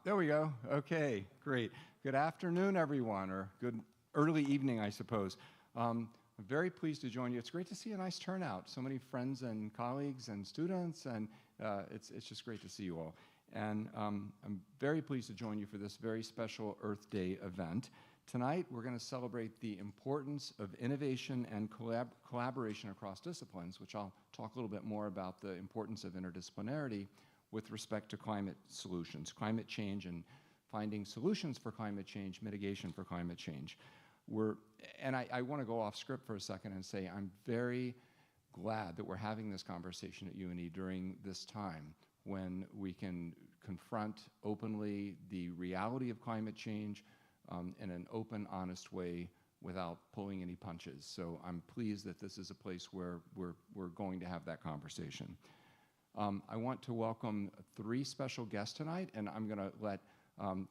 There we go. Okay, great. Good afternoon, everyone, or good early evening, I suppose. I'm very pleased to join you. It's great to see a nice turnout. So many friends and colleagues and students, and it's just great to see you all. And I'm very pleased to join you for this very special Earth Day event. Tonight, we're going to celebrate the importance of innovation and collaboration across disciplines, which I'll talk a little bit more about the importance of interdisciplinarity with respect to climate solutions, climate change, and finding solutions for climate change, mitigation for climate change. I want to go off script for a second and say I'm very glad that we're having this conversation at UNE during this time when we can confront openly the reality of climate change in an open, honest way without pulling any punches. So I'm pleased that this is a place where we're going to have that conversation. I want to welcome three special guests tonight, and I'm going to let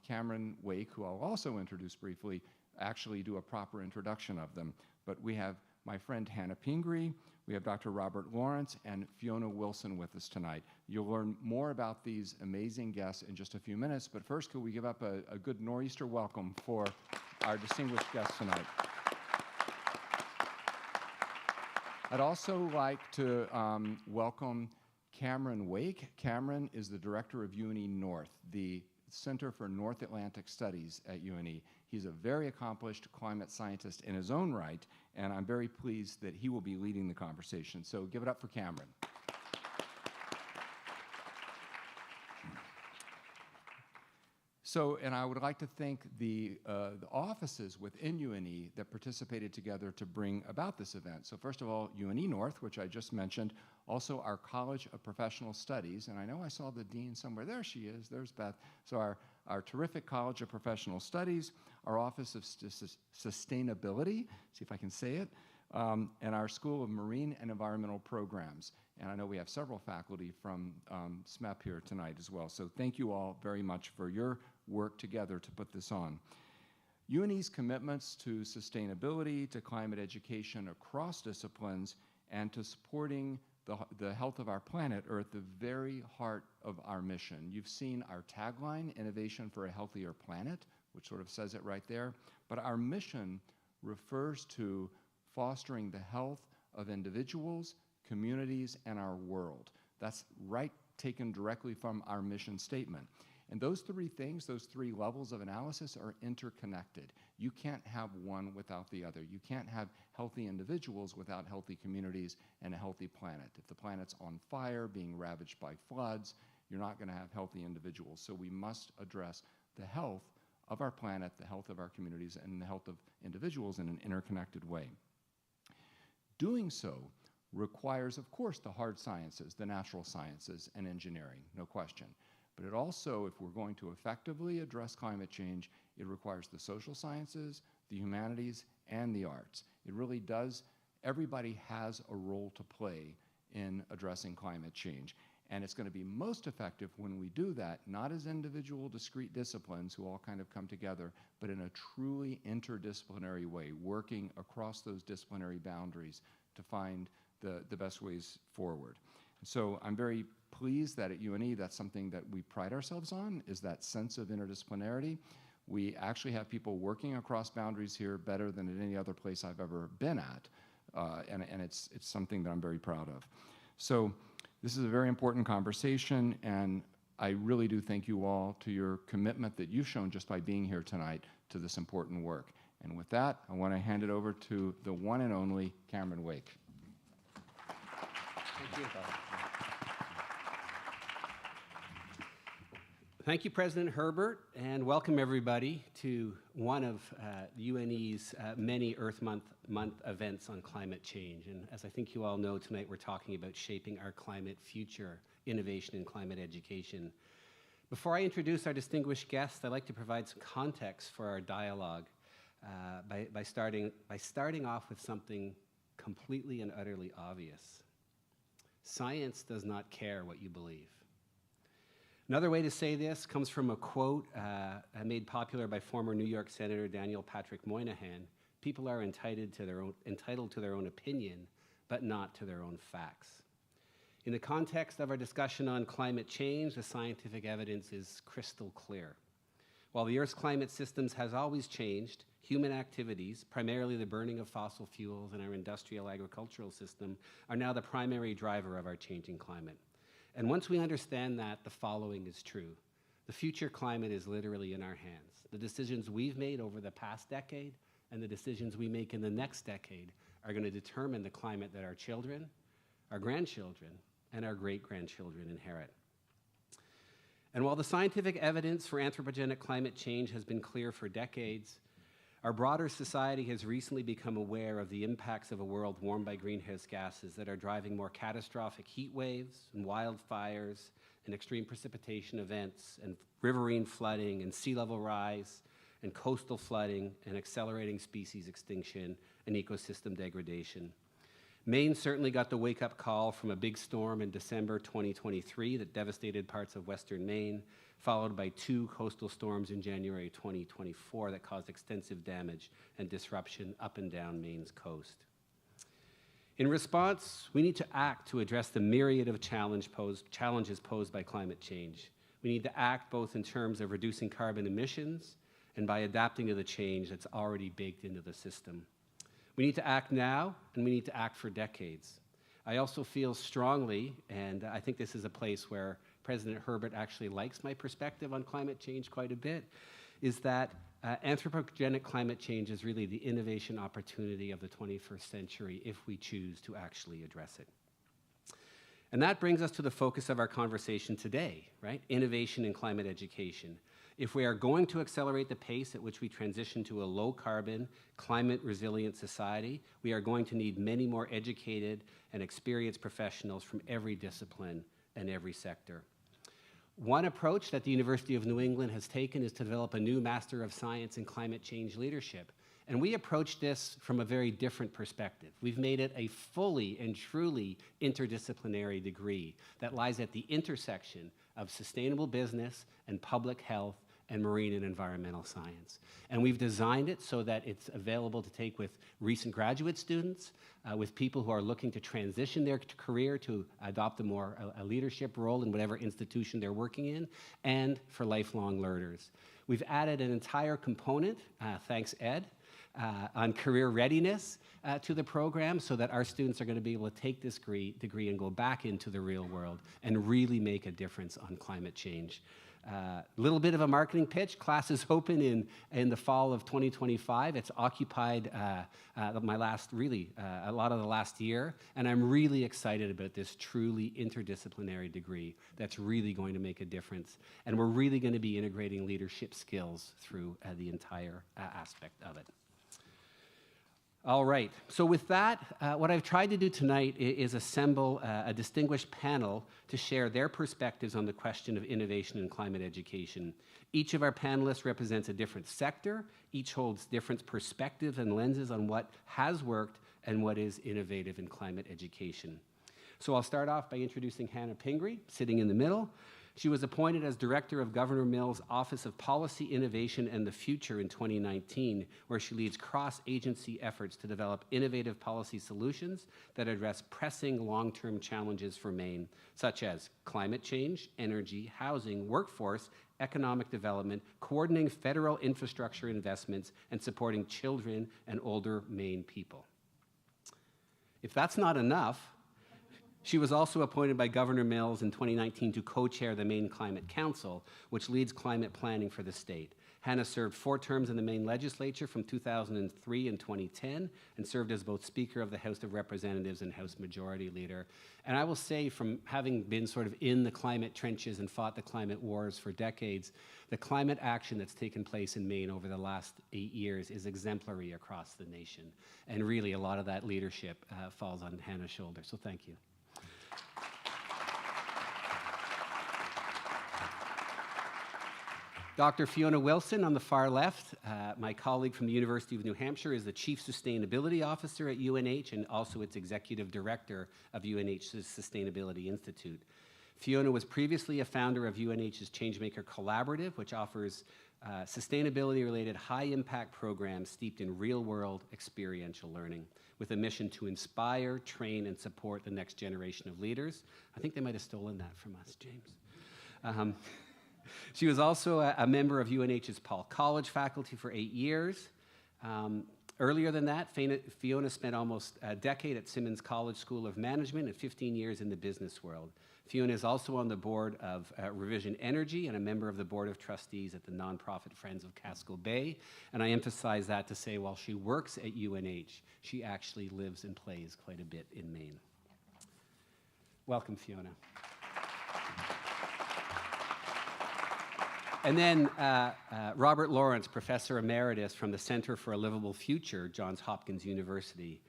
Cameron Wake, who I'll also introduce briefly, actually do a proper introduction of them. But we have my friend Hannah Pingree, we have Dr. Robert Lawrence, and Fiona Wilson with us tonight. You'll learn more about these amazing guests in just a few minutes, but first, could we give up a good nor'easter welcome for our distinguished guests tonight. I'd also like to welcome Cameron Wake. Cameron is the director of UNE North, the Center for North Atlantic Studies at UNE. He's a very accomplished climate scientist in his own right, and I'm very pleased that he will be leading the conversation. So give it up for Cameron. So, and I would like to thank the offices within UNE that participated together to bring about this event. So first of all, UNE North, which I just mentioned, also our College of Professional Studies, and I know I saw the dean somewhere. There she is, there's Beth. So our terrific College of Professional Studies, our Office of Sustainability, see if I can say it, and our School of Marine and Environmental Programs. And I know we have several faculty from SMEP here tonight as well. So thank you all very much for your work together to put this on. UNE's commitments to sustainability, to climate education across disciplines, and to supporting the health of our planet are at the very heart of our mission. You've seen our tagline, Innovation for a Healthier Planet, which sort of says it right there. But our mission refers to fostering the health of individuals, communities, and our world. That's right, taken directly from our mission statement. And those three things, those three levels of analysis are interconnected. You can't have one without the other. You can't have healthy individuals without healthy communities and a healthy planet. If the planet's on fire, being ravaged by floods, you're not going to have healthy individuals. So we must address the health of our planet, the health of our communities, and the health of individuals in an interconnected way. Doing so requires, of course, the hard sciences, the natural sciences, and engineering, no question. But it also, if we're going to effectively address climate change, it requires the social sciences, the humanities, and the arts. It really does, everybody has a role to play in addressing climate change. And it's going to be most effective when we do that, not as individual discrete disciplines who all kind of come together, but in a truly interdisciplinary way, working across those disciplinary boundaries to find the best ways forward. So I'm very pleased that at UNE, that's something that we pride ourselves on, is that sense of interdisciplinarity. We actually have people working across boundaries here better than at any other place I've ever been at, and it's something that I'm very proud of. So this is a very important conversation, and I really do thank you all to your commitment that you've shown just by being here tonight to this important work. And with that, I want to hand it over to the one and only Cameron Wake. Thank you. Thank you, President Herbert, and welcome everybody to one of UNE's many Earth Month events on climate change. And as I think you all know, tonight we're talking about shaping our climate future, innovation in climate education. Before I introduce our distinguished guests, I'd like to provide some context for our dialogue by starting off with something completely and utterly obvious. Science does not care what you believe. Another way to say this comes from a quote made popular by former New York Senator Daniel Patrick Moynihan. People are entitled to their own opinion, but not to their own facts. In the context of our discussion on climate change, the scientific evidence is crystal clear. While the Earth's climate systems has always changed, human activities, primarily the burning of fossil fuels in our industrial agricultural system, are now the primary driver of our changing climate. And once we understand that, the following is true. The future climate is literally in our hands. The decisions we've made over the past decade and the decisions we make in the next decade are going to determine the climate that our children, our grandchildren, and our great-grandchildren inherit. And while the scientific evidence for anthropogenic climate change has been clear for decades, our broader society has recently become aware of the impacts of a world warmed by greenhouse gases that are driving more catastrophic heat waves and wildfires and extreme precipitation events and riverine flooding and sea level rise and coastal flooding and accelerating species extinction and ecosystem degradation. Maine certainly got the wake-up call from a big storm in December 2023 that devastated parts of western Maine, followed by 2 coastal storms in January 2024 that caused extensive damage and disruption up and down Maine's coast. In response, we need to act to address the myriad of challenges posed by climate change. We need to act both in terms of reducing carbon emissions and by adapting to the change that's already baked into the system. We need to act now, and we need to act for decades. I also feel strongly, and I think this is a place where President Herbert actually likes my perspective on climate change quite a bit, is that anthropogenic climate change is really the innovation opportunity of the 21st century if we choose to actually address it. And that brings us to the focus of our conversation today, right? Innovation in climate education. If we are going to accelerate the pace at which we transition to a low-carbon, climate-resilient society, we are going to need many more educated and experienced professionals from every discipline and every sector. One approach that the University of New England has taken is to develop a new Master of Science in Climate Change Leadership. And we approach this from a very different perspective. We've made it a fully and truly interdisciplinary degree that lies at the intersection of sustainable business and public health and marine and environmental science. And we've designed it so that it's available to take with recent graduate students, with people who are looking to transition their career to adopt a leadership role in whatever institution they're working in, and for lifelong learners. We've added an entire component, thanks Ed, on career readiness to the program so that our students are going to be able to take this degree and go back into the real world and really make a difference on climate change. Little bit of a marketing pitch. Class is open in the fall of 2025. It's occupied a lot of the last year, and I'm really excited about this truly interdisciplinary degree that's really going to make a difference. And we're really going to be integrating leadership skills through the entire aspect of it. All right, so with that, what I've tried to do tonight is assemble a distinguished panel to share their perspectives on the question of innovation in climate education. Each of our panelists represents a different sector. Each holds different perspectives and lenses on what has worked and what is innovative in climate education. So I'll start off by introducing Hannah Pingree, sitting in the middle. She was appointed as Director of Governor Mills' Office of Policy, Innovation, and the Future in 2019, where she leads cross-agency efforts to develop innovative policy solutions that address pressing long-term challenges for Maine, such as climate change, energy, housing, workforce, economic development, coordinating federal infrastructure investments, and supporting children and older Maine people. If that's not enough, she was also appointed by Governor Mills in 2019 to co-chair the Maine Climate Council, which leads climate planning for the state. Hannah served 4 terms in the Maine legislature from 2003 and 2010, and served as both Speaker of the House of Representatives and House Majority Leader. And I will say, from having been sort of in the climate trenches and fought the climate wars for decades, the climate action that's taken place in Maine over the last 8 years is exemplary across the nation. And really, a lot of that leadership falls on Hannah's shoulders. So thank you. Dr. Fiona Wilson on the far left, my colleague from the University of New Hampshire, is the Chief Sustainability Officer at UNH and also its Executive Director of UNH's Sustainability Institute. Fiona was previously a founder of UNH's Changemaker Collaborative, which offers sustainability-related high-impact programs steeped in real-world experiential learning. with a mission to inspire, train, and support the next generation of leaders. I think they might have stolen that from us, James. She was also a member of UNH's Paul College faculty for 8 years. Earlier than that, Fiona spent almost a decade at Simmons College School of Management and 15 years in the business world. Fiona is also on the board of Revision Energy and a member of the board of trustees at the nonprofit Friends of Casco Bay. And I emphasize that to say while she works at UNH, she actually lives and plays quite a bit in Maine. Welcome, Fiona. And then Robert Lawrence, Professor Emeritus from the Center for a Livable Future, Johns Hopkins University.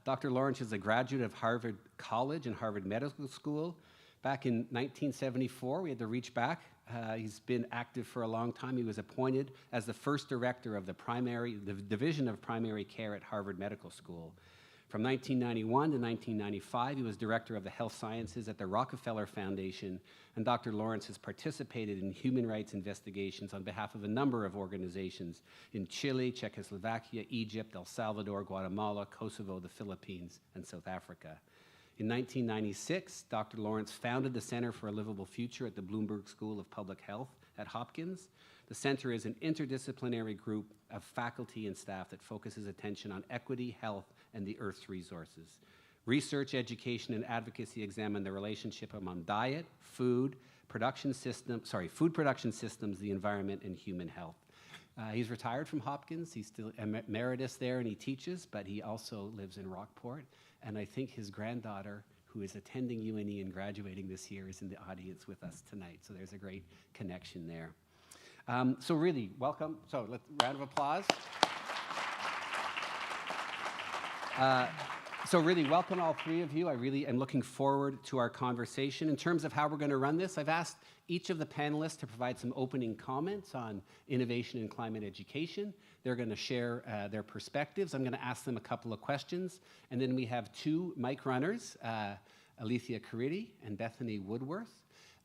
Dr. Lawrence is a graduate of Harvard College and Harvard Medical School. Back in 1974, we had to reach back. He's been active for a long time. He was appointed as the first director of the Division of Primary Care at Harvard Medical School. From 1991 to 1995, he was director of the health sciences at the Rockefeller Foundation, and Dr. Lawrence has participated in human rights investigations on behalf of a number of organizations in Chile, Czechoslovakia, Egypt, El Salvador, Guatemala, Kosovo, the Philippines, and South Africa. In 1996, Dr. Lawrence founded the Center for a Livable Future at the Bloomberg School of Public Health at Hopkins. The center is an interdisciplinary group of faculty and staff that focuses attention on equity, health, and the Earth's resources. Research, education, and advocacy examine the relationship among diet, food production systems, the environment, and human health. He's retired from Hopkins. He's still emeritus there, and he teaches, but he also lives in Rockport. And I think his granddaughter, who is attending UNE and graduating this year, is in the audience with us tonight. So there's a great connection there. So really, welcome. So let's round of applause. So really, welcome all three of you. I really am looking forward to our conversation. In terms of how we're going to run this, I've asked each of the panelists to provide some opening comments on innovation in climate education. They're going to share their perspectives. I'm going to ask them a couple of questions. And then we have two mic runners, Alethea Caridi and Bethany Woodworth.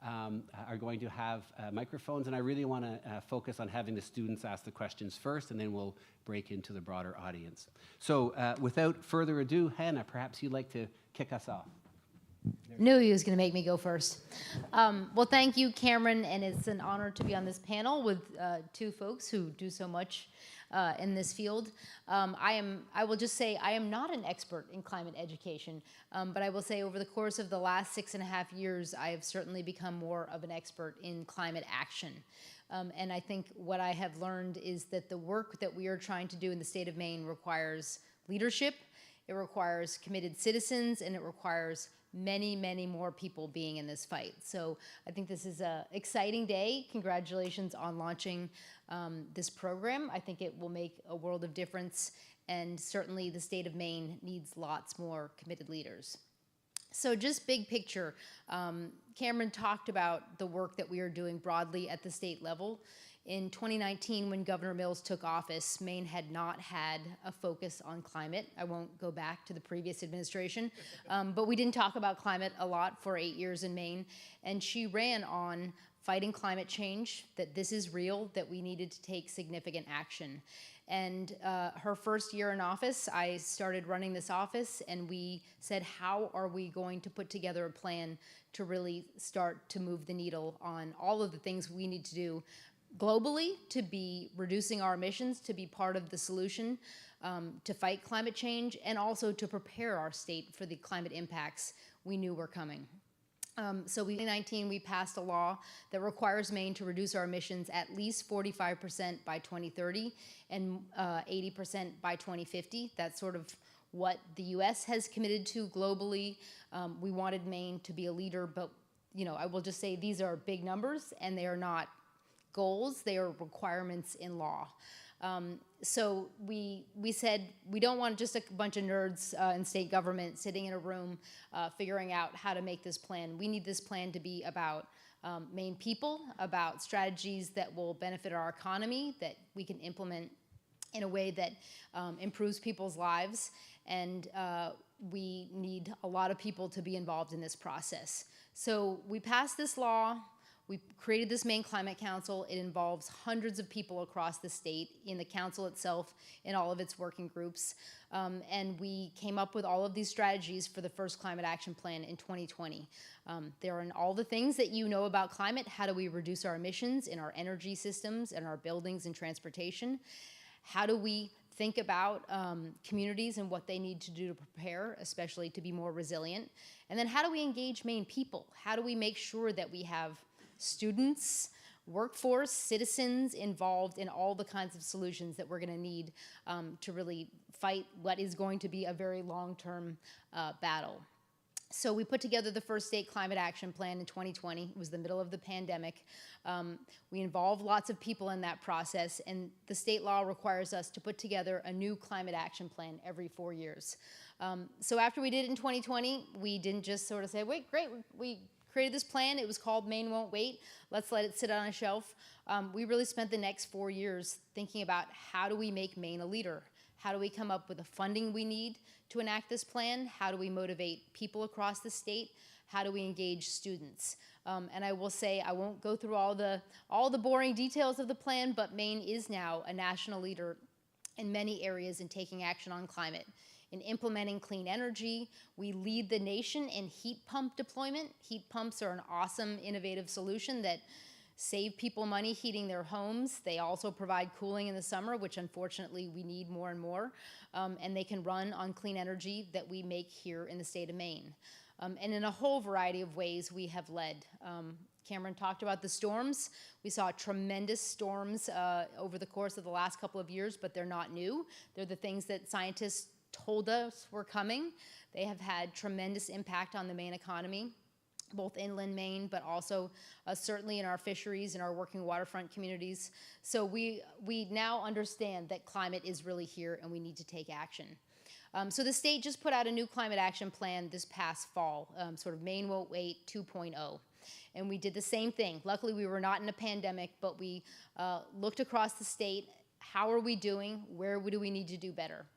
Are going to have microphones, and I really want to focus on having the students ask the questions first, and then we'll break into the broader audience. So without further ado, Hannah, perhaps you'd like to kick us off. Knew he was going to make me go first. Well, thank you, Cameron, and it's an honor to be on this panel with two folks who do so much in this field. I will just say I am not an expert in climate education, but I will say over the course of the last 6.5 years, I have certainly become more of an expert in climate action. And I think what I have learned is that the work that we are trying to do in the state of Maine requires leadership, it requires committed citizens, and it requires many, many more people being in this fight. So I think this is an exciting day. Congratulations on launching this program. I think it will make a world of difference, and certainly the state of Maine needs lots more committed leaders. So just big picture, Cameron talked about the work that we are doing broadly at the state level. In 2019, when Governor Mills took office, Maine had not had a focus on climate. I won't go back to the previous administration, but we didn't talk about climate a lot for 8 years in Maine. And she ran on fighting climate change, that this is real, that we needed to take significant action. And her first year in office, I started running this office, and we said, how are we going to put together a plan to really start to move the needle on all of the things we need to do globally to be reducing our emissions, to be part of the solution, to fight climate change, and also to prepare our state for the climate impacts we knew were coming. So in 2019, we passed a law that requires Maine to reduce our emissions at least 45% by 2030 and 80% by 2050. That's sort of what the U.S. has committed to globally. We wanted Maine to be a leader, but I will just say these are big numbers, and they are not goals, they are requirements in law. So we said we don't want just a bunch of nerds in state government sitting in a room figuring out how to make this plan. We need this plan to be about Maine people, about strategies that will benefit our economy, that we can implement in a way that improves people's lives, and we need a lot of people to be involved in this process. So we passed this law. We created this Maine Climate Council. It involves hundreds of people across the state in the council itself, in all of its working groups. And we came up with all of these strategies for the first climate action plan in 2020. There are all the things that you know about climate. How do we reduce our emissions in our energy systems and our buildings and transportation? How do we think about communities and what they need to do to prepare, especially to be more resilient? And then how do we engage Maine people? How do we make sure that we have students, workforce, citizens involved in all the kinds of solutions that we're going to need to really fight what is going to be a very long-term battle? So we put together the first state climate action plan in 2020. It was the middle of the pandemic. We involved lots of people in that process, and the state law requires us to put together a new climate action plan every 4 years. So after we did it in 2020, we didn't just sort of say, wait, great, we created this plan. It was called Maine Won't Wait. Let's let it sit on a shelf. We really spent the next 4 years thinking about how do we make Maine a leader? How do we come up with the funding we need to enact this plan? How do we motivate people across the state? How do we engage students? And I will say, I won't go through all the boring details of the plan, but Maine is now a national leader in many areas in taking action on climate. In implementing clean energy, we lead the nation in heat pump deployment. Heat pumps are an awesome, innovative solution that save people money heating their homes. They also provide cooling in the summer, which unfortunately we need more and more. And they can run on clean energy that we make here in the state of Maine. And in a whole variety of ways we have led. Cameron talked about the storms. We saw tremendous storms over the course of the last couple of years, but they're not new. They're the things that scientists told us were coming. They have had tremendous impact on the Maine economy, both inland Maine, but also certainly in our fisheries and our working waterfront communities. So we now understand that climate is really here and we need to take action. So the state just put out a new climate action plan this past fall, sort of Maine Won't Wait 2.0. And we did the same thing. Luckily, we were not in a pandemic, but we looked across the state. How are we doing? Where do we need to do better?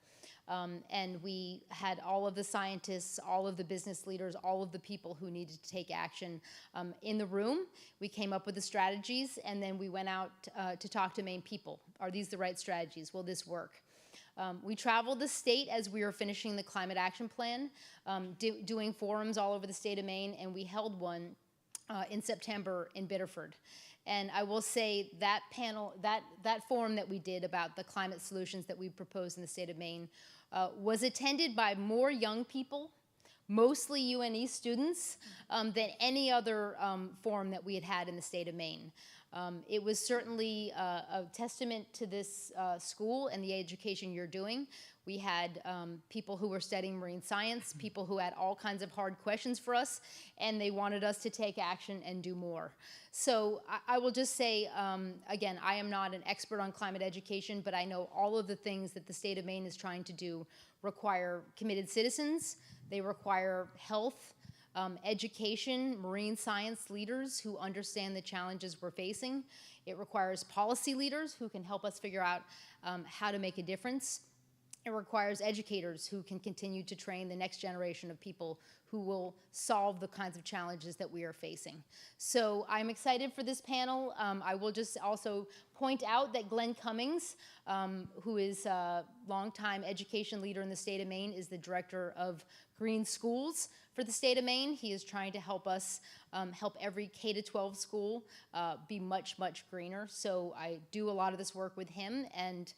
And we had all of the scientists, all of the business leaders, all of the people who needed to take action in the room. We came up with the strategies, and then we went out to talk to Maine people. Are these the right strategies? Will this work? We traveled the state as we were finishing the climate action plan, doing forums all over the state of Maine, and we held one in September in Biddeford. And I will say that panel, that forum that we did about the climate solutions that we proposed in the state of Maine was attended by more young people, mostly UNE students, than any other forum that we had had in the state of Maine. It was certainly a testament to this school and the education you're doing. We had people who were studying marine science, people who had all kinds of hard questions for us, and they wanted us to take action and do more. So I will just say, again, I am not an expert on climate education, but I know all of the things that the state of Maine is trying to do require committed citizens. They require health, education, marine science leaders who understand the challenges we're facing. It requires policy leaders who can help us figure out how to make a difference. It requires educators who can continue to train the next generation of people who will solve the kinds of challenges that we are facing. So I'm excited for this panel. I will just also point out that Glenn Cummings, who is a longtime education leader in the state of Maine, is the director of Green Schools for the state of Maine. He is trying to help us help every K-12 school be much, much greener. So I do a lot of this work with him, and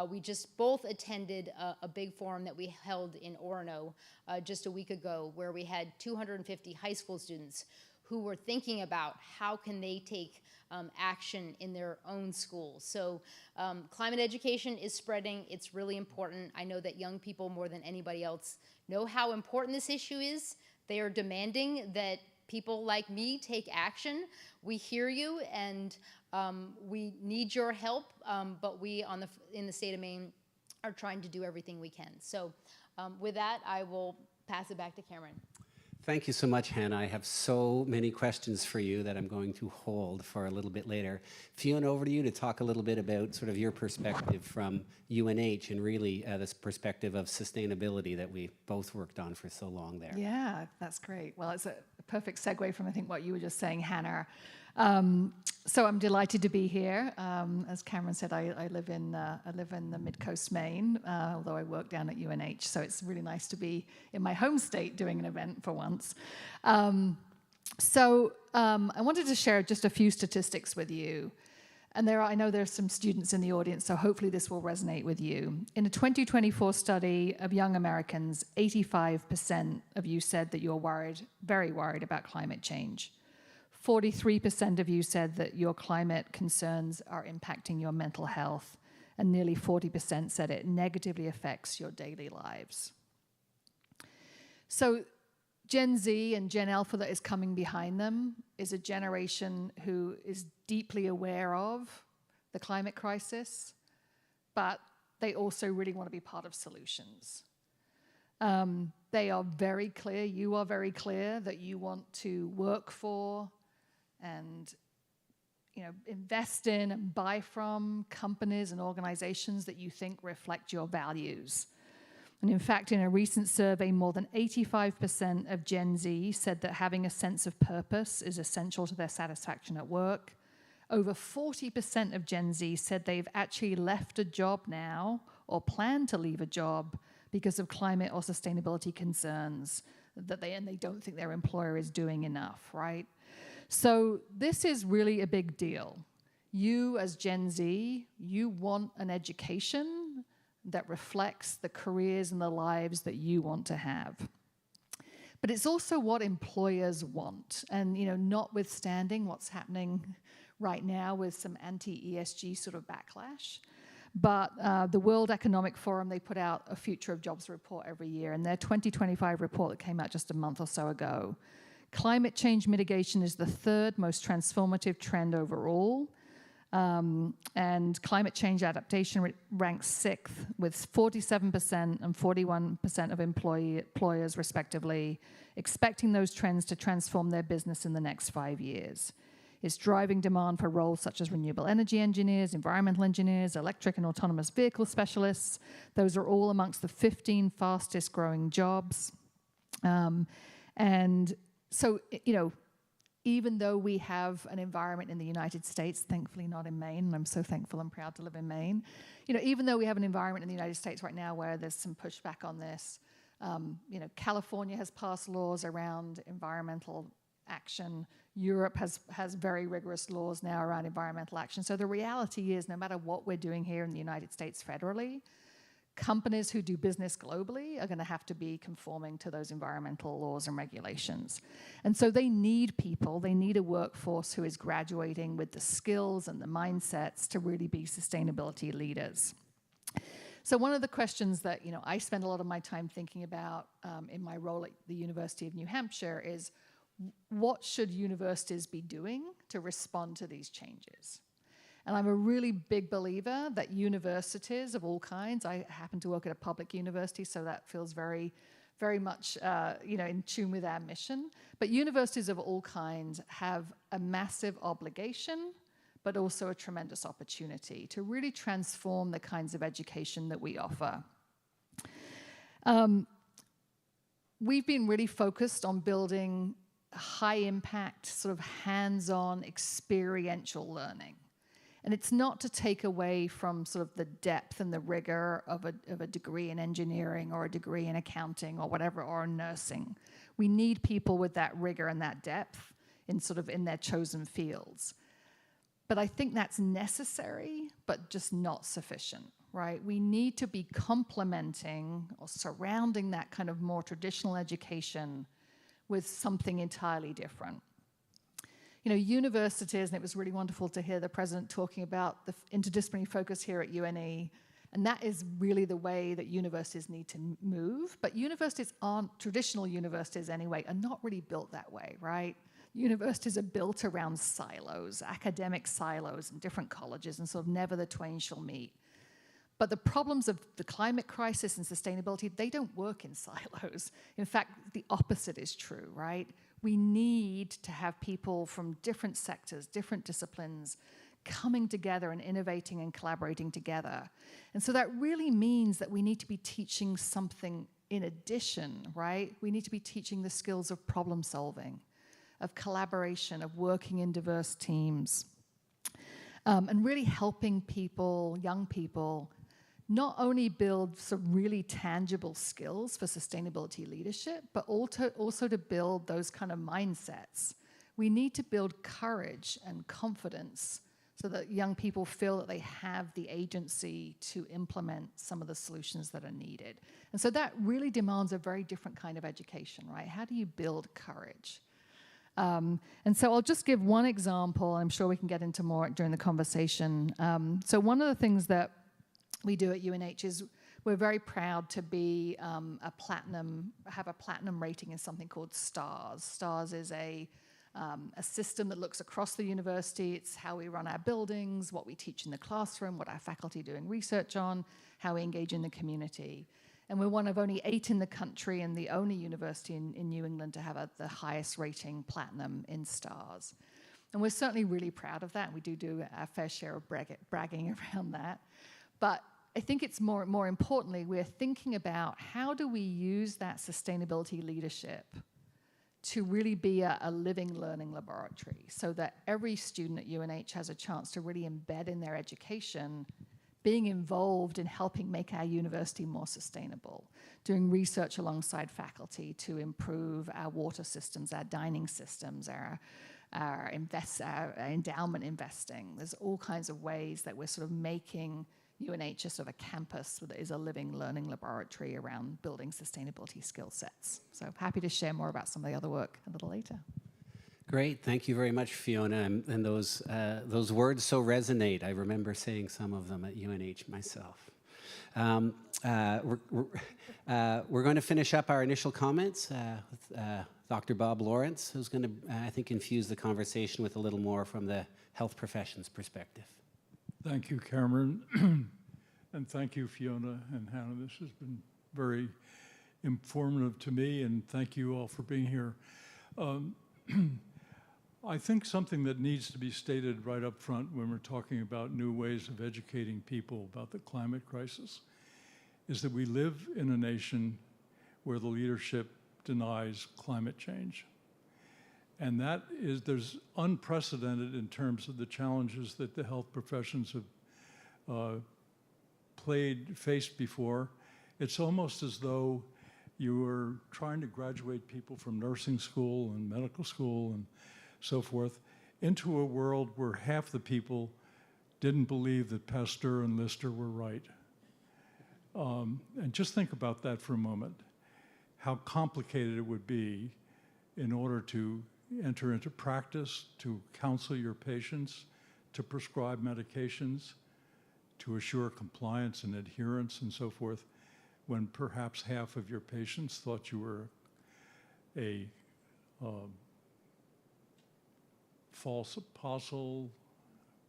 we just both attended a big forum that we held in Orono just a week ago, where we had 250 high school students who were thinking about how can they take action in their own schools. So climate education is spreading. It's really important. I know that young people more than anybody else know how important this issue is. They are demanding that people like me take action. We hear you, and we need your help, but we in the state of Maine are trying to do everything we can. So with that, I will pass it back to Cameron. Thank you so much, Hannah. I have so many questions for you that I'm going to hold for a little bit later. Fiona, over to you to talk a little bit about sort of your perspective from UNH and really this perspective of sustainability that we both worked on for so long there. Yeah, that's great. Well, it's a perfect segue from, I think, what you were just saying, Hannah. So I'm delighted to be here. As Cameron said, I live in the Mid-Coast, Maine, although I work down at UNH. So it's really nice to be in my home state doing an event for once. I wanted to share just a few statistics with you. And I know there's some students in the audience, so hopefully this will resonate with you. In a 2024 study of young Americans, 85% of you said that you're very worried about climate change. 43% of you said that your climate concerns are impacting your mental health, and nearly 40% said it negatively affects your daily lives. So Gen Z and Gen Alpha that is coming behind them is a generation who is deeply aware of the climate crisis, but they also really want to be part of solutions. They are very clear, you are very clear that you want to work for and invest in and buy from companies and organizations that you think reflect your values. And in fact, in a recent survey, more than 85% of Gen Z said that having a sense of purpose is essential to their satisfaction at work. Over 40% of Gen Z said they've actually left a job now or plan to leave a job because of climate or sustainability concerns, and they don't think their employer is doing enough, right? So this is really a big deal. You as Gen Z, you want an education that reflects the careers and the lives that you want to have. But it's also what employers want. And notwithstanding what's happening right now with some anti-ESG sort of backlash, but the World Economic Forum, they put out a Future of Jobs report every year, and their 2025 report that came out just a month or so ago. Climate change mitigation is the third most transformative trend overall. And climate change adaptation ranks sixth with 47% and 41% of employers, respectively, expecting those trends to transform their business in the next 5 years. It's driving demand for roles such as renewable energy engineers, environmental engineers, electric and autonomous vehicle specialists. Those are all amongst the 15 fastest growing jobs. And so, even though we have an environment in the United States, thankfully not in Maine, and I'm so thankful and proud to live in Maine, even though we have an environment in the United States right now where there's some pushback on this, California has passed laws around environmental action. Europe has very rigorous laws now around environmental action. So the reality is, no matter what we're doing here in the United States federally, companies who do business globally are going to have to be conforming to those environmental laws and regulations. And so they need people, they need a workforce who is graduating with the skills and the mindsets to really be sustainability leaders. So one of the questions that I spend a lot of my time thinking about in my role at the University of New Hampshire is, what should universities be doing to respond to these changes? And I'm a really big believer that universities of all kinds, I happen to work at a public university, so that feels very, very much in tune with our mission. But universities of all kinds have a massive obligation, but also a tremendous opportunity to really transform the kinds of education that we offer. We've been really focused on building high impact, sort of hands-on experiential learning. And it's not to take away from sort of the depth and the rigor of a degree in engineering or a degree in accounting or whatever, or nursing. We need people with that rigor and that depth in their chosen fields. But I think that's necessary, but just not sufficient, right? We need to be complementing or surrounding that kind of more traditional education with something entirely different. Universities, and it was really wonderful to hear the president talking about the interdisciplinary focus here at UNE, and that is really the way that universities need to move. But universities traditional universities anyway, are not really built that way, right? Universities are built around silos, academic silos in different colleges, and sort of never the twain shall meet. But the problems of the climate crisis and sustainability, they don't work in silos. In fact, the opposite is true, right? We need to have people from different sectors, different disciplines, coming together and innovating and collaborating together. And so that really means that we need to be teaching something in addition, right? We need to be teaching the skills of problem solving, of collaboration, of working in diverse teams, and really helping people, young people, not only build some really tangible skills for sustainability leadership, but also to build those kind of mindsets. We need to build courage and confidence so that young people feel that they have the agency to implement some of the solutions that are needed. And so that really demands a very different kind of education, right? How do you build courage? And so I'll just give one example. I'm sure we can get into more during the conversation. So one of the things that we do at UNH is we're very proud to be have a platinum rating in something called STARS. STARS is a system that looks across the university. It's how we run our buildings, what we teach in the classroom, what our faculty are doing research on, how we engage in the community. And we're one of only 8 in the country and the only university in New England to have the highest rating platinum in STARS. And we're certainly really proud of that. We do our fair share of bragging around that. But I think it's more importantly, we're thinking about how do we use that sustainability leadership to really be a living learning laboratory so that every student at UNH has a chance to really embed in their education being involved in helping make our university more sustainable, doing research alongside faculty to improve our water systems, our dining systems, our endowment investing. There's all kinds of ways that we're sort of making UNH is sort of a campus that is a living learning laboratory around building sustainability skill sets. So happy to share more about some of the other work a little later. Great, thank you very much, Fiona. And those words so resonate. I remember saying some of them at UNH myself. We're going to finish up our initial comments with Dr. Bob Lawrence, who's going to, I think, infuse the conversation with a little more from the health professions perspective. Thank you, Cameron, and thank you, Fiona and Hannah. This has been very informative to me, and thank you all for being here. I think something that needs to be stated right up front when we're talking about new ways of educating people about the climate crisis is that we live in a nation where the leadership denies climate change. And there's unprecedented in terms of the challenges that the health professions have faced before. It's almost as though you were trying to graduate people from nursing school and medical school and so forth into a world where half the people didn't believe that Pasteur and Lister were right. And just think about that for a moment, how complicated it would be in order to enter into practice, to counsel your patients, to prescribe medications, to assure compliance and adherence and so forth, when perhaps half of your patients thought you were a false apostle,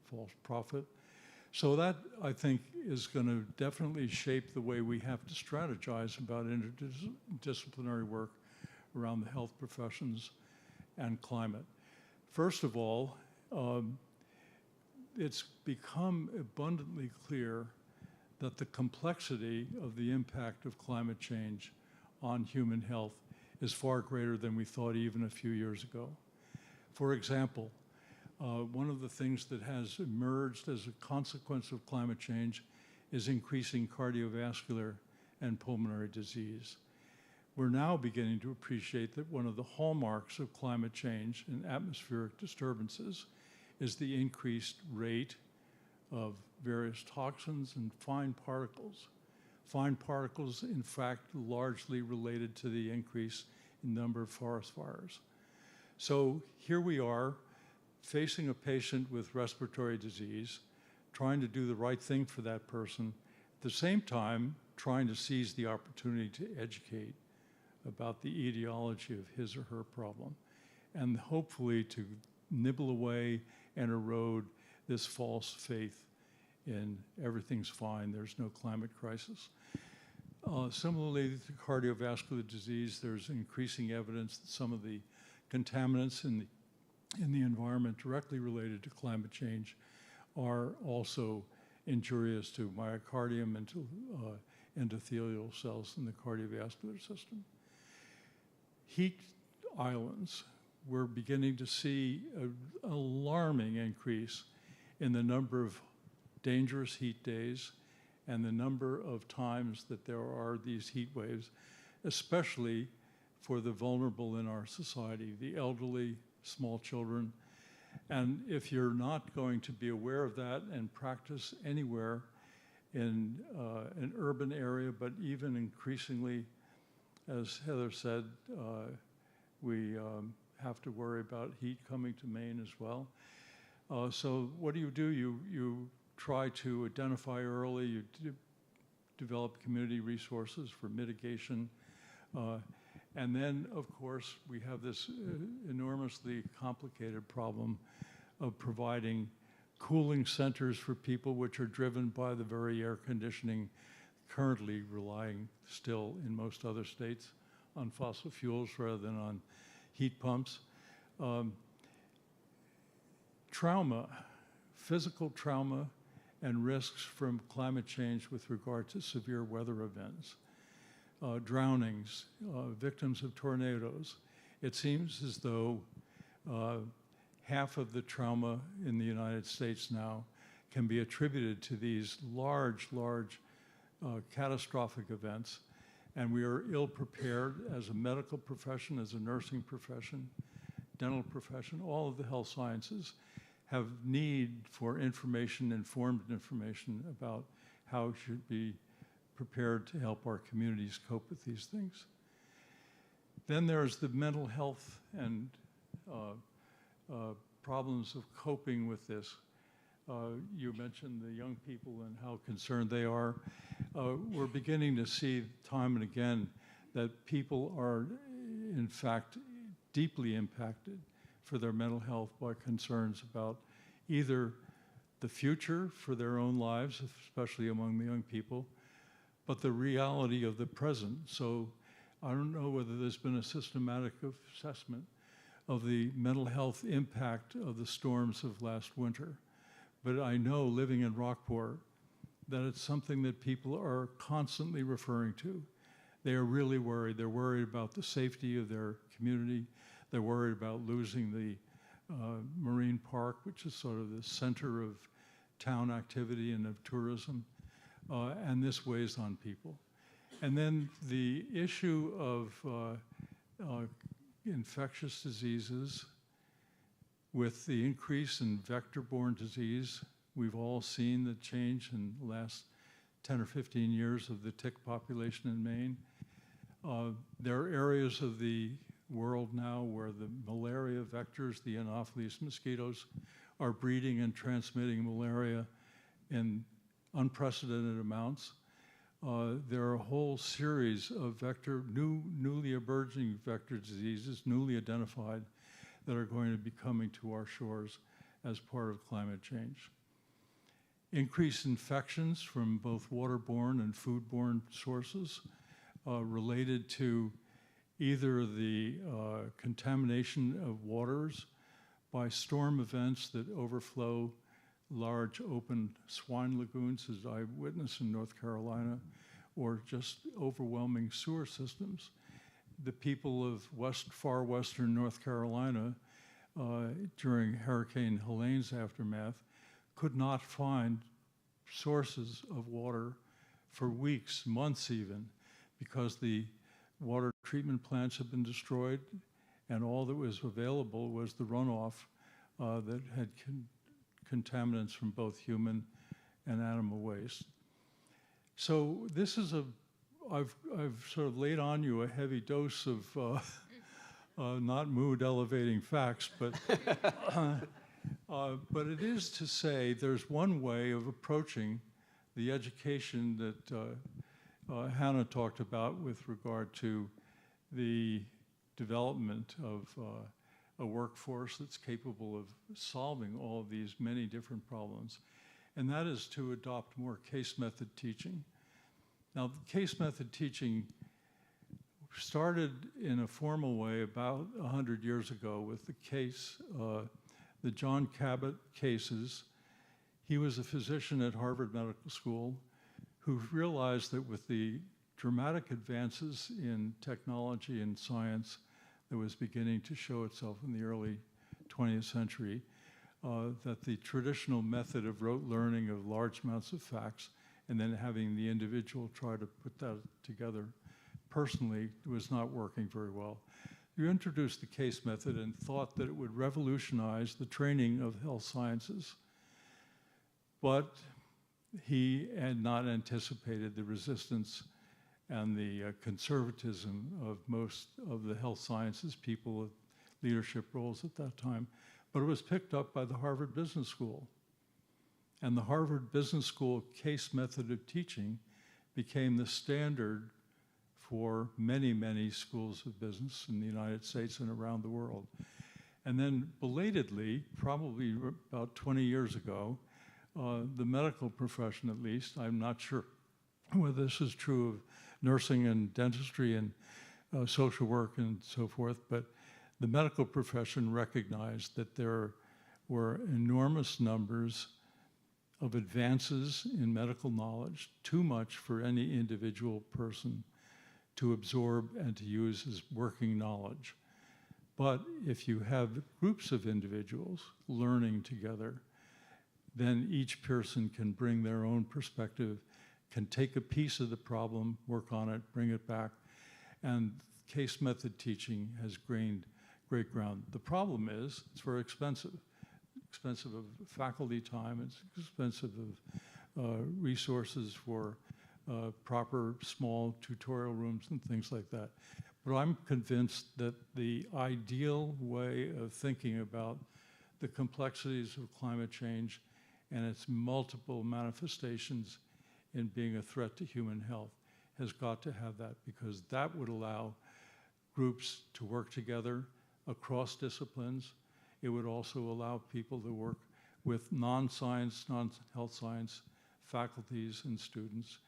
false prophet. So that, I think, is going to definitely shape the way we have to strategize about interdisciplinary work around the health professions and climate. First of all, it's become abundantly clear that the complexity of the impact of climate change on human health is far greater than we thought even a few years ago. For example, one of the things that has emerged as a consequence of climate change is increasing cardiovascular and pulmonary disease. We're now beginning to appreciate that one of the hallmarks of climate change and atmospheric disturbances is the increased rate of various toxins and fine particles. Fine particles, in fact, largely related to the increase in number of forest fires. So here we are, facing a patient with respiratory disease, trying to do the right thing for that person, at the same time trying to seize the opportunity to educate about the etiology of his or her problem, and hopefully to nibble away and erode this false faith in everything's fine, there's no climate crisis. Similarly, to cardiovascular disease, there's increasing evidence that some of the contaminants in the environment directly related to climate change are also injurious to myocardium and to endothelial cells in the cardiovascular system. Heat islands, we're beginning to see an alarming increase in the number of dangerous heat days and the number of times that there are these heat waves, especially for the vulnerable in our society, the elderly, small children. And if you're not going to be aware of that and practice anywhere in an urban area, but even increasingly, as Heather said, we have to worry about heat coming to Maine as well. So what do? You try to identify early, you develop community resources for mitigation. And then, of course, we have this enormously complicated problem of providing cooling centers for people, which are driven by the very air conditioning currently relying still in most other states on fossil fuels rather than on heat pumps. Trauma, physical trauma, and risks from climate change with regard to severe weather events. Drownings, victims of tornadoes. It seems as though half of the trauma in the United States now can be attributed to these large catastrophic events, and we are ill prepared as a medical profession, as a nursing profession, dental profession. All of the health sciences have need for information, informed information about how it should be prepared to help our communities cope with these things. Then there's the mental health and problems of coping with this. You mentioned the young people and how concerned they are. We're beginning to see time and again that people are, in fact, deeply impacted for their mental health by concerns about either the future for their own lives, especially among the young people, but the reality of the present. So I don't know whether there's been a systematic assessment of the mental health impact of the storms of last winter. But I know, living in Rockport, that it's something that people are constantly referring to. They are really worried. They're worried about the safety of their community. They're worried about losing the Marine Park, which is sort of the center of town activity and of tourism. And this weighs on people. And then the issue of infectious diseases with the increase in vector-borne disease. We've all seen the change in the last 10 or 15 years of the tick population in Maine. There are areas of the world now where the malaria vectors, the Anopheles mosquitoes, are breeding and transmitting malaria in unprecedented amounts. There are a whole series of newly emerging vector diseases, newly identified, that are going to be coming to our shores as part of climate change. Increased infections from both waterborne and foodborne sources related to either the contamination of waters by storm events that overflow large open swine lagoons, as I witnessed in North Carolina, or just overwhelming sewer systems. The people of far western North Carolina during Hurricane Helene's aftermath could not find sources of water for weeks, months even, because the water treatment plants had been destroyed and all that was available was the runoff that had contaminants from both human and animal waste. So this is I've sort of laid on you a heavy dose of not mood elevating facts, but it is to say there's one way of approaching the education that Hannah talked about with regard to the development of a workforce that's capable of solving all of these many different problems, and that is to adopt more case method teaching. Now, case method teaching started in a formal way about 100 years ago with the John Cabot cases. He was a physician at Harvard Medical School who realized that with the dramatic advances in technology and science that was beginning to show itself in the early 20th century, that the traditional method of rote learning of large amounts of facts and then having the individual try to put that together personally was not working very well. You introduced the case method and thought that it would revolutionize the training of health sciences. But he had not anticipated the resistance and the conservatism of most of the health sciences people with leadership roles at that time. But it was picked up by the Harvard Business School. And the Harvard Business School case method of teaching became the standard for many, many schools of business in the United States and around the world. And then belatedly, probably about 20 years ago, the medical profession at least, I'm not sure whether this is true of nursing and dentistry and social work and so forth, but the medical profession recognized that there were enormous numbers of advances in medical knowledge, too much for any individual person to absorb and to use as working knowledge. But if you have groups of individuals learning together, then each person can bring their own perspective, can take a piece of the problem, work on it, bring it back, and case method teaching has gained great ground. The problem is it's very expensive. Expensive of faculty time, it's expensive of resources for proper small tutorial rooms and things like that. But I'm convinced that the ideal way of thinking about the complexities of climate change and its multiple manifestations in being a threat to human health has got to have that, because that would allow groups to work together across disciplines. It would also allow people to work with non-science, non-health science faculties and students.